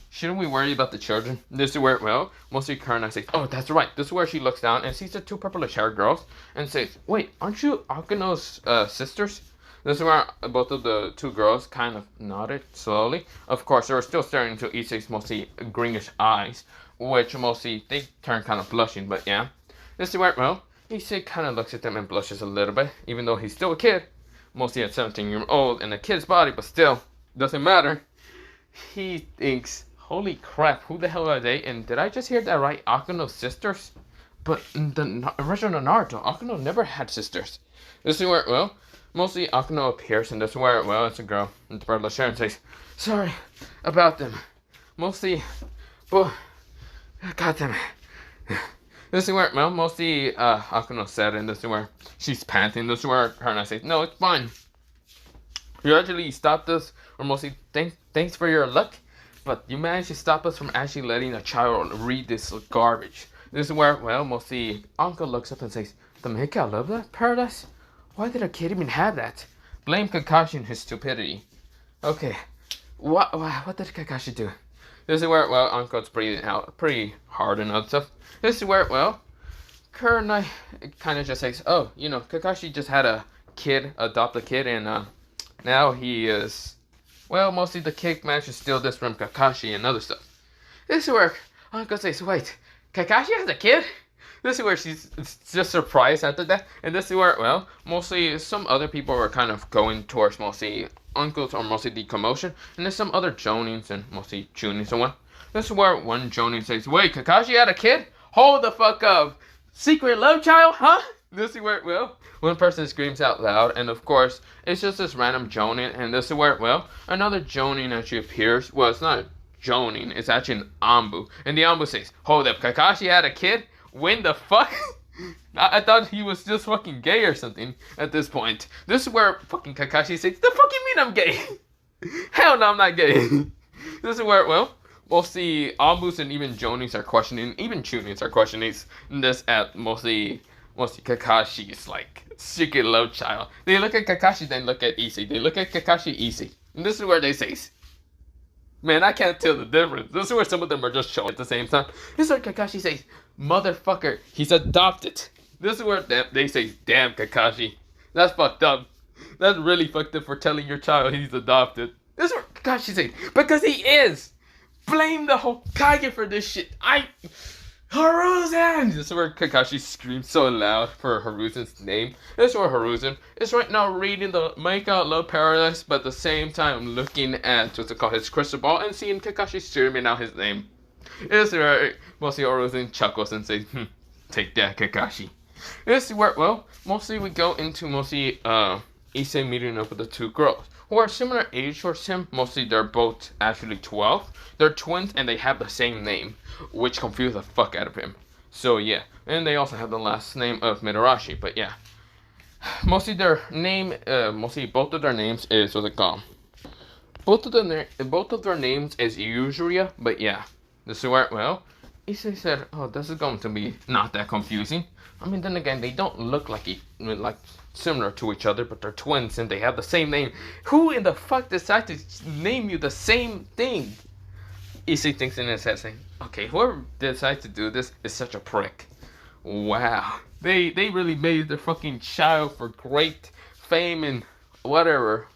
shouldn't we worry about the children? This is where, well, mostly Kurenai says, oh, that's right. This is where she looks down and sees the two purplish hair girls and says, wait, aren't you Akuno's sisters? This is where both of the two girls kind of nodded slowly. Of course, they were still staring into Issei's mostly greenish eyes, which mostly they turn kind of blushing, but yeah. This is where, well, Issei kind of looks at them and blushes a little bit, even though he's still a kid. Mostly at 17-year-old in a kid's body, but still, doesn't matter. He thinks, holy crap, who the hell are they? And did I just hear that right? Akuno's sisters? But in the original Naruto, Akuno never had sisters. This is where, well, mostly Akuno appears, and this is where, well, it's a girl. And the bird Sharon says, sorry about them. Mostly, but, god damn it. This is where, well, mostly Akuno said, and this is where she's panting. This is where her and I say, no, it's fine. You actually stopped us, or mostly thanks for your luck, but you managed to stop us from actually letting a child read this garbage. This is where, well, mostly Uncle looks up and says, the make-out love that paradise? Why did a kid even have that? Blame Kakashi and his stupidity. Okay, what did Kakashi do? This is where, well, Uncle's breathing out pretty hard and other stuff. This is where, well, Kurenai kind of just says, oh, you know, Kakashi just had a kid, adopt a kid, and now he is, well, mostly the kid managed to steal this from Kakashi and other stuff. This is where Uncle says, wait, Kakashi has a kid? This is where she's just surprised after that. And this is where, well, mostly some other people were kind of going towards mostly Uncle's or mostly the commotion. And there's some other Jonins and mostly Junins and one. This is where one Jonin says, wait, Kakashi had a kid? Hold the fuck up. Secret love child, huh? This is where, well, one person screams out loud. And of course, it's just this random Jonin. And this is where, well, another Jonin actually appears. Well, it's not a Jonin. It's actually an Anbu. And the Anbu says, hold up, Kakashi had a kid? When the fuck? I thought he was just fucking gay or something at this point. This is where fucking Kakashi says, the fuck you mean I'm gay? Hell no, I'm not gay. This is where, well, mostly Ambus and even Jonins are questioning, even Chunins are questioning this at mostly Kakashi's like secret love child. They look at Kakashi, then look at Issei. They look at Kakashi, Issei. And this is where they say, man, I can't tell the difference. This is where some of them are just showing at the same time. This is where Kakashi says, motherfucker, he's adopted. This is where they say, damn, Kakashi, that's fucked up. That's really fucked up for telling your child he's adopted. This is what Kakashi said. Because he is. Blame the Hokage for this shit. Hiruzen! This is where Kakashi screams so loud for Hiruzen's name. This is where Hiruzen is right now reading the Make Out Love Paradise, but at the same time looking at what's it called, his crystal ball, and seeing Kakashi screaming out his name. This is where mostly Hiruzen chuckles and says, take that, Kakashi. This is where, well, mostly we go into mostly Issei meeting up with the two girls who are similar age towards him. Mostly they're both actually 12. They're twins and they have the same name, which confused the fuck out of him. So yeah, and they also have the last name of Midarashi. But yeah, mostly their name, mostly both of their names is what's it called. Both of their names is Yuzuria. But yeah, this is where, well, Issei said, oh, this is going to be not that confusing. I mean, then again, they don't look like similar to each other, but they're twins and they have the same name. Who in the fuck decided to name you the same thing? Issei thinks in his head, saying, okay, whoever decides to do this is such a prick. Wow. They really made their fucking child for great fame and whatever.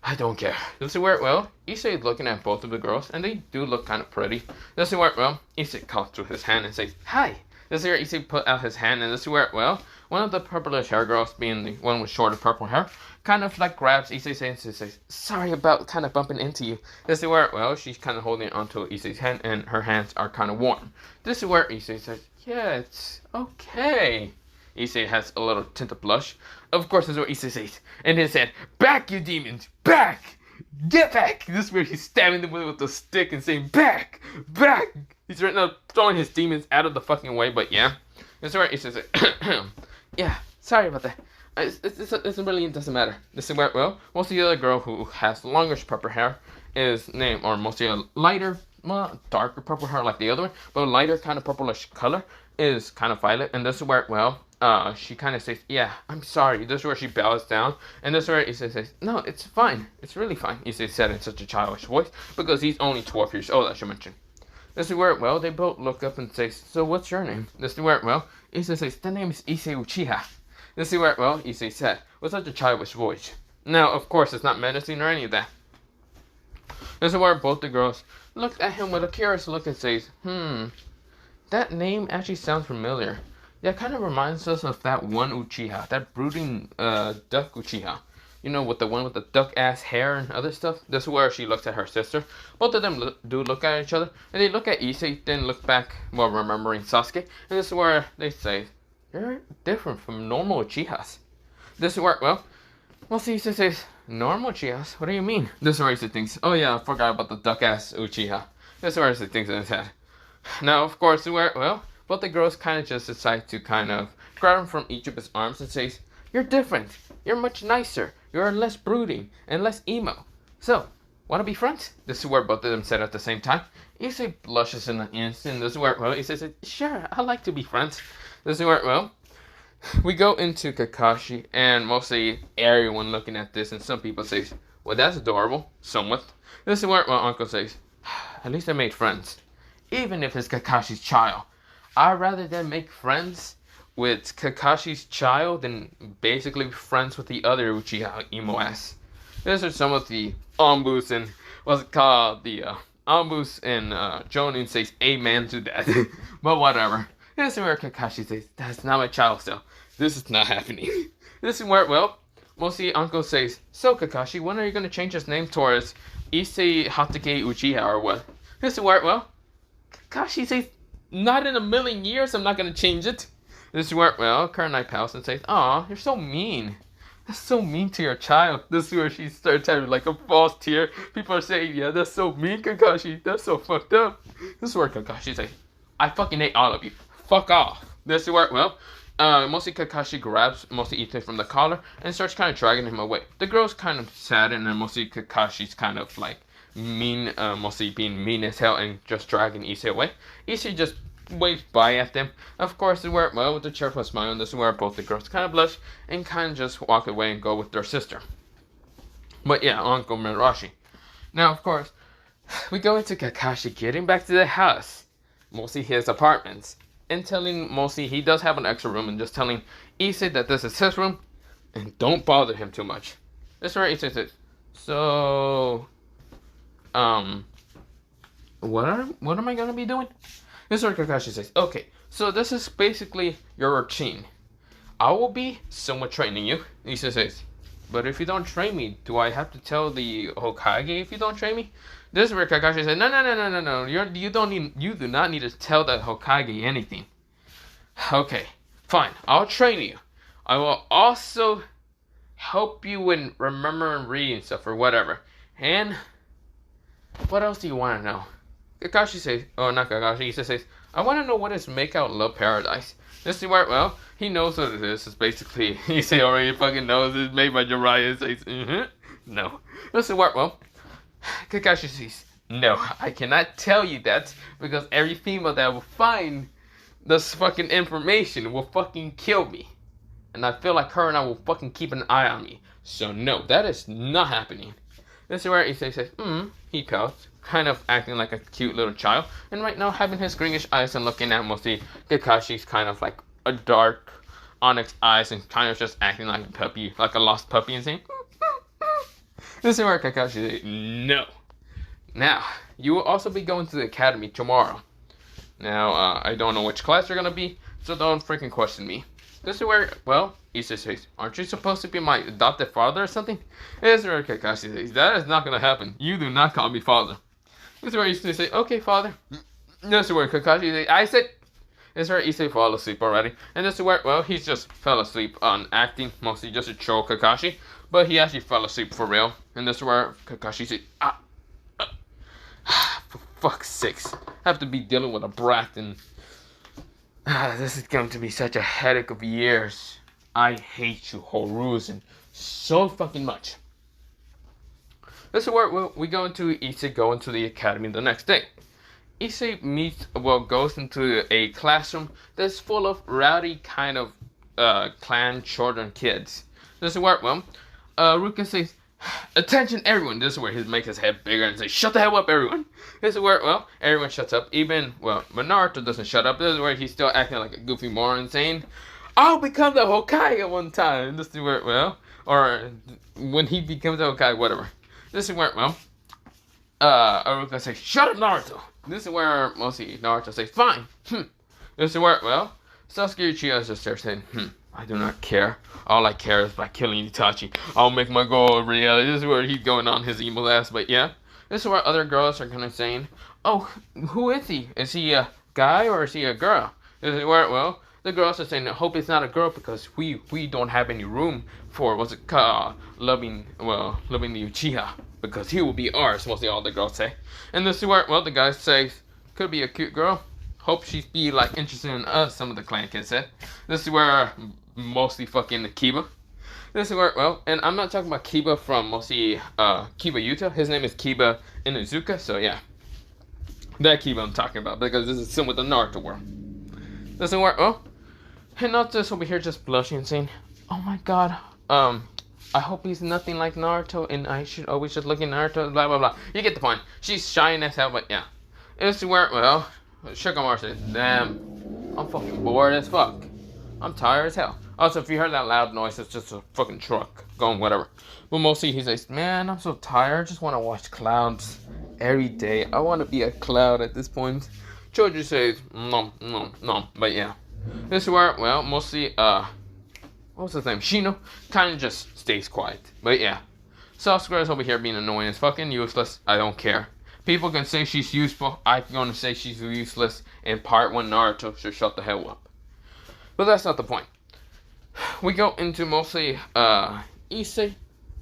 I don't care. This is where, well, Issei is looking at both of the girls, and they do look kind of pretty. This is where, well, Issei calls to his hand and says, hi. This is where Issei put out his hand, and this is where, well, one of the purplish hair girls, being the one with short purple hair, kind of like grabs Issei's hand and says, sorry about kind of bumping into you. This is where, well, she's kind of holding onto Issei's hand, and her hands are kind of warm. This is where Issei says, yeah, it's okay. Issei has a little tint of blush. Of course, this is what Issei says. And he said, back, you demons! Back! Get back! This is where he's stabbing them with the stick and saying, back! Back! He's right now throwing his demons out of the fucking way, but yeah. This is where Issei says, yeah, sorry about that. It really doesn't matter. This is where, well, mostly the other girl who has longish purple hair is named, or mostly a lighter, well, darker purple hair like the other one, but a lighter kind of purplish color is kind of Violet. And this is where, well, she kind of says, yeah, I'm sorry. This is where she bows down. And this is where Issei says, no, it's fine. It's really fine. Issei said in such a childish voice because he's only 12 years old, I should mention. This is where, well, they both look up and say, so what's your name? This is where, well, Issei says, the name is Issei Uchiha. This is where, well, Issei said, with such a childish voice. Now, of course, it's not menacing or any of that. This is where both the girls look at him with a curious look and says, that name actually sounds familiar. Yeah, it kind of reminds us of that one Uchiha, that brooding duck Uchiha. You know, with the one with the duck-ass hair and other stuff. This is where she looks at her sister. Both of them do look at each other. And they look at Issei, then look back while remembering Sasuke. And this is where they say, you're different from normal Uchihas. This is where, well, see, Issei says, normal Uchihas? What do you mean? This is where Issei thinks, oh yeah, I forgot about the duck-ass Uchiha. This is where Issei thinks in his head. Now, of course, where, well, both the girls kind of just decide to kind of grab him from each of his arms and says, you're different. You're much nicer. You're less brooding and less emo. So, wanna be friends? This is where both of them said at the same time. Issei blushes in an instant. This is where, well, Issei says, sure, I like to be friends. This is where, well, we go into Kakashi and mostly everyone looking at this, and some people say, well, that's adorable, somewhat. This is where my uncle says, at least I made friends. Even if it's Kakashi's child. I'd rather than make friends with Kakashi's child than basically friends with the other Uchiha emo ass. These are some of the Ombus and what's it called? The Ombus and Jonin says amen to that. But whatever. This is where Kakashi says, that's not my child still. This is not happening. This is where, well, mostly Uncle says, so Kakashi, when are you going to change his name towards Issei Hokage Uchiha or what? This is where, well, Kakashi says, not in a million years I'm not going to change it. This is where, well, Kurenai pouts and says, aw, you're so mean. That's so mean to your child. This is where she starts having like a false tear. People are saying, yeah, that's so mean, Kakashi. That's so fucked up. This is where Kakashi says, I fucking hate all of you. Fuck off. This is where, well, mostly Kakashi grabs mostly Issei from the collar and starts kind of dragging him away. The girl's kind of sad, and then mostly Kakashi's kind of like mean, mostly being mean as hell and just dragging Issei away. Issei just waves by at them. Of course, they were, well, with a cheerful smile, and this is where both the girls kind of blush and kind of just walk away and go with their sister. But yeah, Uncle Midarashi. Now, of course, we go into Kakashi getting back to the house, mostly his apartments, and telling mostly he does have an extra room, and just telling Issei that this is his room, and don't bother him too much. This is where Issei says, so, what am I gonna be doing? This is where Kakashi says, okay, so this is basically your routine. I will be somewhat training you. Issei says, but if you don't train me, do I have to tell the Hokage if you don't train me? This is where Kakashi said, no. You do not need to tell the Hokage anything. Okay, fine. I'll train you. I will also help you in remembering reading stuff or whatever. And what else do you want to know? Kakashi says, oh, not Kakashi. Issei says, I want to know what is Make Out Love Paradise. This is where, well, he knows what it is. It's basically, Issei already fucking knows it's made by Jiraiya. Says, no. This is where, well, Kakashi says, no, I cannot tell you that because every female that will find this fucking information will fucking kill me. And I feel like her and I will fucking keep an eye on me. So no, that is not happening. This is where Issei says, he pouts, kind of acting like a cute little child. And right now having his greenish eyes and looking at mostly Kakashi's kind of like a dark onyx eyes and kind of just acting like a puppy, like a lost puppy and saying, This is where Kakashi says, no. Now, you will also be going to the academy tomorrow. Now, I don't know which class you're going to be, so don't freaking question me. This is where, well, Issei says, aren't you supposed to be my adopted father or something? This is where Kakashi says, that is not going to happen. You do not call me father. This is where Issei says, okay, father. This is where Kakashi says, I said. This is where Issei fell asleep already. And this is where, well, he just fell asleep on acting, mostly just to troll Kakashi. But he actually fell asleep for real. And this is where Kakashi said, for fuck's sakes. I have to be dealing with a brat and this is going to be such a headache of years. I hate you, Horuzen, so fucking much. This is where we go into Issei going to the academy the next day. Issei goes into a classroom that's full of rowdy kind of clan children kids. This is where, well, Ruka says, attention everyone. This is where he makes his head bigger and says, shut the hell up everyone. This is where, well, everyone shuts up. Even, well, Naruto doesn't shut up. This is where he's still acting like a goofy moron saying, I'll become the Hokage one time. This is where, well, or when he becomes the Hokage, whatever. This is where, well, Aruka says, shut up Naruto. This is where mostly Naruto says, fine. This is where, well, Sasuke Uchiha is just there saying, I do not care. All I care is by killing Itachi. I'll make my goal a reality. This is where he's going on his emo ass, but yeah. This is where other girls are kind of saying, oh, who is he? Is he a guy or is he a girl? This is where, well, the girls are saying, I hope it's not a girl because we don't have any room for, what's it called, loving the Uchiha. Because he will be ours, mostly all the girls say. And this is where, well, the guy says, could be a cute girl. Hope she'd be, like, interested in us, some of the clan kids said. This is where mostly fucking Kiba. This is where, well, and I'm not talking about Kiba from mostly Kiba Yuta. His name is Kiba Inuzuka, so yeah. That Kiba I'm talking about, because this is similar to Naruto world. This is where, well, Hinata's over here just blushing and saying, oh my god, I hope he's nothing like Naruto, and I should always just look at Naruto, blah, blah, blah. You get the point. She's shy as hell, but yeah. This is where, well, Shikamaru says, damn, I'm fucking bored as fuck. I'm tired as hell. Also, if you heard that loud noise, it's just a fucking truck going whatever. But mostly he says, man, I'm so tired. I just want to watch clouds every day. I want to be a cloud at this point. Choji says, no. But yeah. This is where, well, mostly, what's his name? Shino kind of just stays quiet. But yeah. Sasuke is over here being annoying as fucking useless. I don't care. People can say she's useful. I'm going to say she's useless. In part 1, Naruto should shut the hell up. But that's not the point. We go into mostly Issei.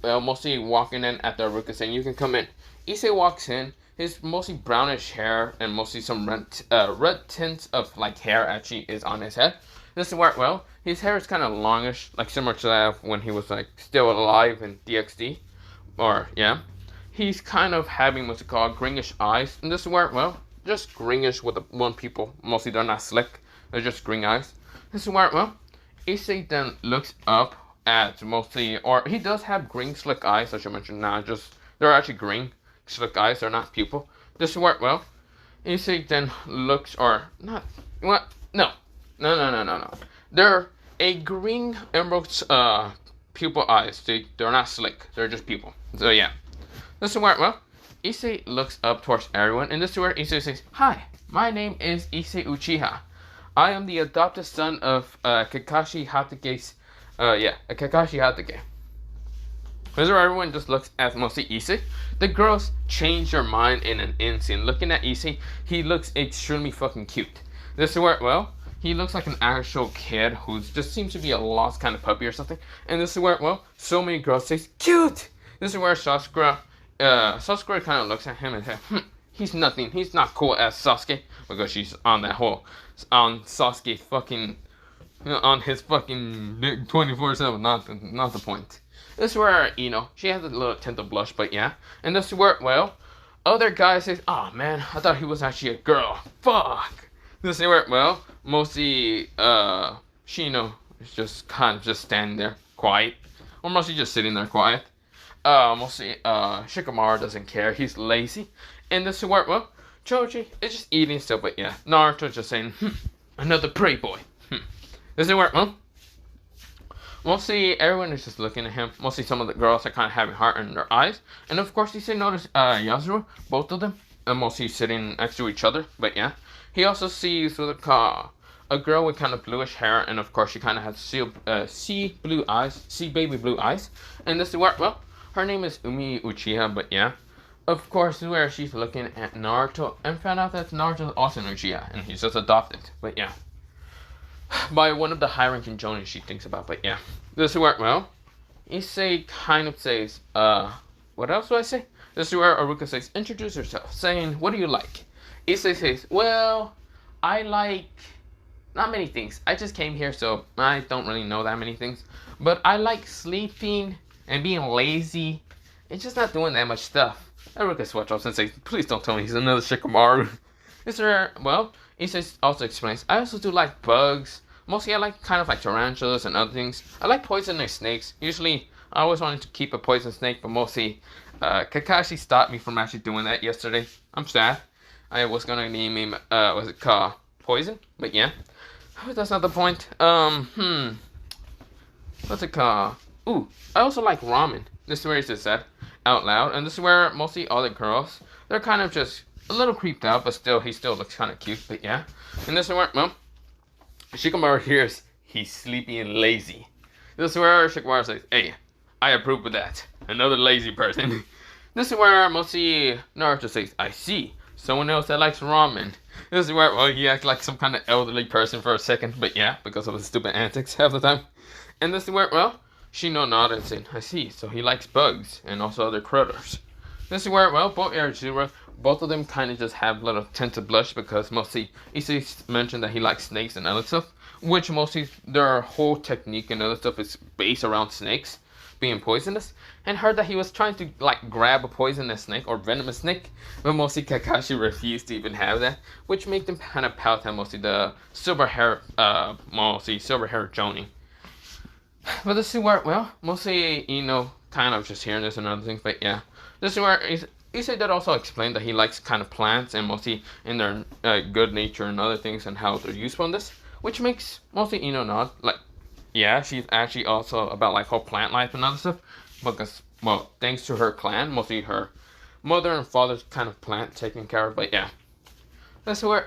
Well, mostly walking in at the Aruka saying, you can come in. Issei walks in. His mostly brownish hair and mostly some red tints of like hair actually is on his head. This is where, well, his hair is kind of longish, like similar to that when he was like still alive in DxD. Or, yeah. He's kind of having what's it called, greenish eyes. And this is where, well, just greenish with the one people. Mostly they're not slick. They're just green eyes. This is where, well, Issei then looks up at mostly, or he does have green slick eyes, as I mentioned now. Just, they're actually green slick eyes. They're not pupil. This is where, well, Issei then looks, or not, what? No. They're a green emerald, pupil eyes. They're not slick. They're just pupil. So yeah. This is where, well, Issei looks up towards everyone, and this is where Issei says, "Hi, my name is Issei Uchiha. I am the adopted son of Kakashi Hatake's, Kakashi Hatake." This is where everyone just looks at mostly Issei. The girls change their mind in an instant. Looking at Issei, he looks extremely fucking cute. This is where, well, he looks like an actual kid who just seems to be a lost kind of puppy or something. And this is where, well, so many girls say, "Cute!" This is where Sasuke kind of looks at him and says, "He's nothing. He's not cool as Sasuke," because she's on that whole, on Sasuke fucking, on his fucking 24/7. Not the point. This is where, she has a little tint of blush, but yeah. And this is where, well, other guys say, "Oh man, I thought he was actually a girl. Fuck." This is where, well, mostly, Shino is just kind of just standing there, quiet. Or mostly just sitting there quiet. Mostly, Shikamaru doesn't care. He's lazy. And this is where, well, Choji is just eating stuff, but yeah. Naruto just saying, "Another prey boy." This is where, well, mostly everyone is just looking at him. Mostly some of the girls are kind of having heart in their eyes. And of course, you see, notice, Yasuru, both of them, mostly sitting next to each other, but yeah. He also sees through the car a girl with kind of bluish hair, and of course she kind of has sea baby blue eyes. And this is where, well, her name is Umi Uchiha, but yeah. Of course, where she's looking at Naruto and found out that Naruto is also an Uchiha, and he's just adopted, but yeah. By one of the high-ranking Jonin she thinks about, but yeah. This is where, well, Issei kind of says, what else do I say? This is where Aruka says, "Introduce yourself," saying, "What do you like?" Issei says, "Well, I like not many things. I just came here, so I don't really know that many things. But I like sleeping and being lazy and just not doing that much stuff." Aruka switches and says, "Please don't tell me he's another Shikamaru." Is there, well, Issei also explains, "I also do like bugs. Mostly I like kind of like tarantulas and other things. I like poisonous snakes. Usually I always wanted to keep a poison snake, but mostly Kakashi stopped me from actually doing that yesterday. I'm sad. I was gonna name him, was it called Poison? But yeah. That's not the point. What's it called? Ooh, I also like ramen." This is where he just said out loud. And this is where mostly all the girls, they're kind of just a little creeped out, but still, he still looks kind of cute, but yeah. And this is where, well, Shikamaru hears he's sleepy and lazy. This is where Shikamaru says, "Hey, I approve of that. Another lazy person." This is where mostly Naruto says, "I see. Someone else that likes ramen." This is where, well, he acts like some kind of elderly person for a second, but yeah, because of his stupid antics half the time. And this is where, well, Shino nodded and said, "I see, so he likes bugs and also other critters." This is where, well, both of them kind of just have a little tint of blush because mostly Issei mentioned that he likes snakes and other stuff, which mostly their whole technique and other stuff is based around snakes being poisonous, and heard that he was trying to like grab a poisonous snake or venomous snake, but mostly Kakashi refused to even have that, which made them kind of pout at mostly the silver hair Jonin. But this is where, well, mostly, kind of just hearing this and other things, but yeah. This is where Issei did also explain that he likes kind of plants and mostly in their good nature and other things and how they're useful in this, which makes mostly nod, like, yeah, she's actually also about like whole plant life and other stuff, because, well, thanks to her clan, mostly her mother and father's kind of plant taken care of, but yeah. That's where,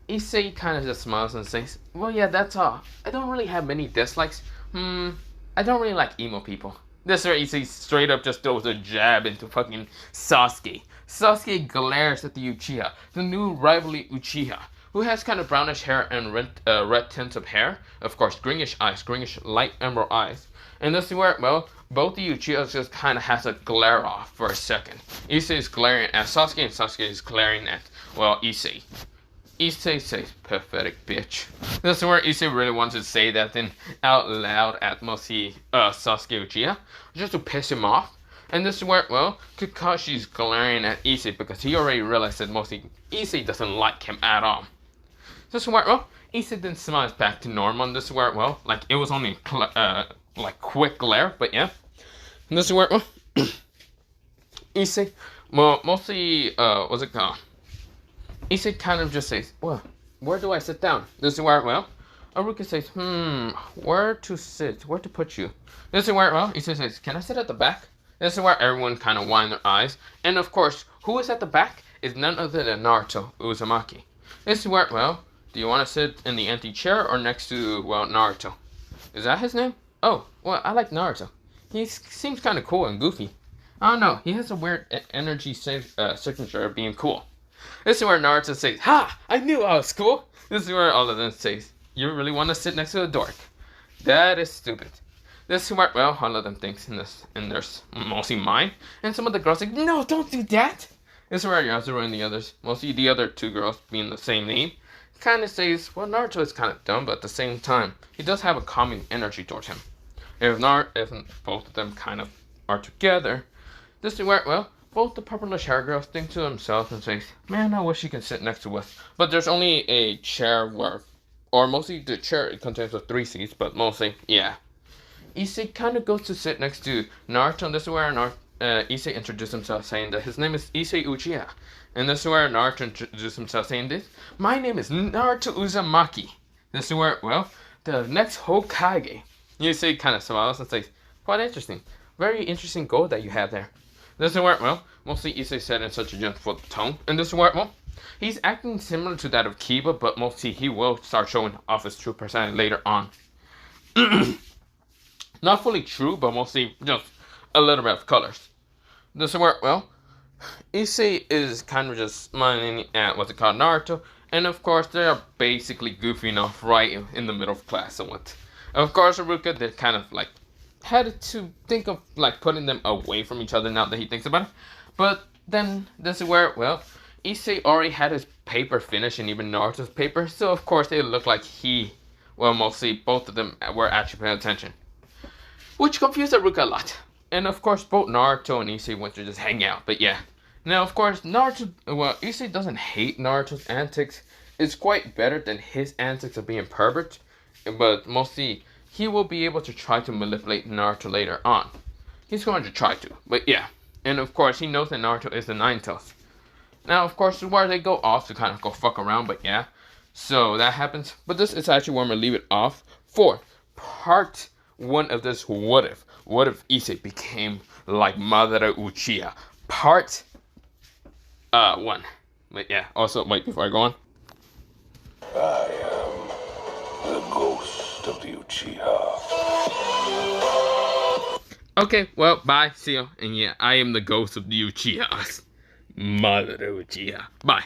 Issei kind of just smiles and says, "Well, yeah, that's all. I don't really have many dislikes. I don't really like emo people." This is where Issei straight up just throws a jab into fucking Sasuke. Sasuke glares at the Uchiha, the new rivalry Uchiha, who has kind of brownish hair and red tints of hair. Of course, greenish eyes, greenish light emerald eyes. And this is where, well, both the Uchihas just kind of has a glare off for a second. Issei is glaring at Sasuke, and Sasuke is glaring at, well, Issei. Issei says, "Pathetic bitch." This is where Issei really wants to say that thing out loud at mostly Sasuke Uchiha, just to piss him off. And this is where, well, Kakashi's glaring at Issei because he already realized that mostly Issei doesn't like him at all. This is where, well, Issei then smiles back to normal. And this is where, well, like it was only like quick glare, but yeah. And this is where, well, Issei, well, mostly, what's it called? Issei kind of just says, "Well, where do I sit down?" This is where, well, Aruka says, where to sit? Where to put you? This is where, well, Issei says, can I sit at the back? This is where everyone kind of wind their eyes. And of course, who is at the back is none other than Naruto Uzumaki. This is where, well, do you want to sit in the empty chair or next to, well, Naruto? Is that his name? Oh, well, I like Naruto. He seems kind of cool and goofy. I don't know, he has a weird energy signature of being cool. This is where Naruto says, ha! I knew I was cool! This is where all of them say, you really want to sit next to a dork? That is stupid. This is where, well, all of them thinks in their mostly mind. And some of the girls like, no, don't do that! This is where Yasuru and the others, mostly the other two girls being the same name, kind of says, well, Naruto is kind of dumb, but at the same time, he does have a calming energy towards him. If both of them kind of are together, this is where, well, both the purplish hair girls think to themselves and say, man, I wish he could sit next to us. But there's only a chair where, or mostly the chair, it contains of 3 seats, but mostly, yeah. Issei kind of goes to sit next to Naruto, and this is where Issei introduced himself saying that his name is Issei Uchiha. And this is where Naruto introduced himself saying this, my name is Naruto Uzumaki. This is where, well, the next Hokage. Issei kind of smiles and says, quite interesting. Very interesting goal that you have there. This is where, well, mostly Issei said in such a gentle tone. And this is where, well, he's acting similar to that of Kiba, but mostly he will start showing off his true personality later on. Not fully true, but mostly just a little bit of colors. This is where, well, Issei is kind of just smiling at what's it called, Naruto. And of course, they are basically goofing off right in the middle of class somewhat. Of course, Haruka did kind of like had to think of like putting them away from each other now that he thinks about it. But then this is where, well, Issei already had his paper finished and even Naruto's paper. So of course it looked like mostly both of them were actually paying attention. Which confused Haruka a lot. And of course both Naruto and Issei went to just hang out, but yeah. Now of course Issei doesn't hate Naruto's antics. It's quite better than his antics of being pervert. But mostly he will be able to try to manipulate Naruto later on. He's going to try to, but yeah. And of course, he knows that Naruto is the Nine-Tails. Now, of course, where they go off to kind of go fuck around, but yeah. So that happens. But this is actually where I'm going to leave it off for part 1 of this What If. What if Issei became like Madara Uchiha? Part 1. But yeah, also, wait, before I go on. I am the Ghost of Uchiha. Okay, well, bye, see you. And yeah, I am the Ghost of the Uchihas. Madara Uchiha. Bye.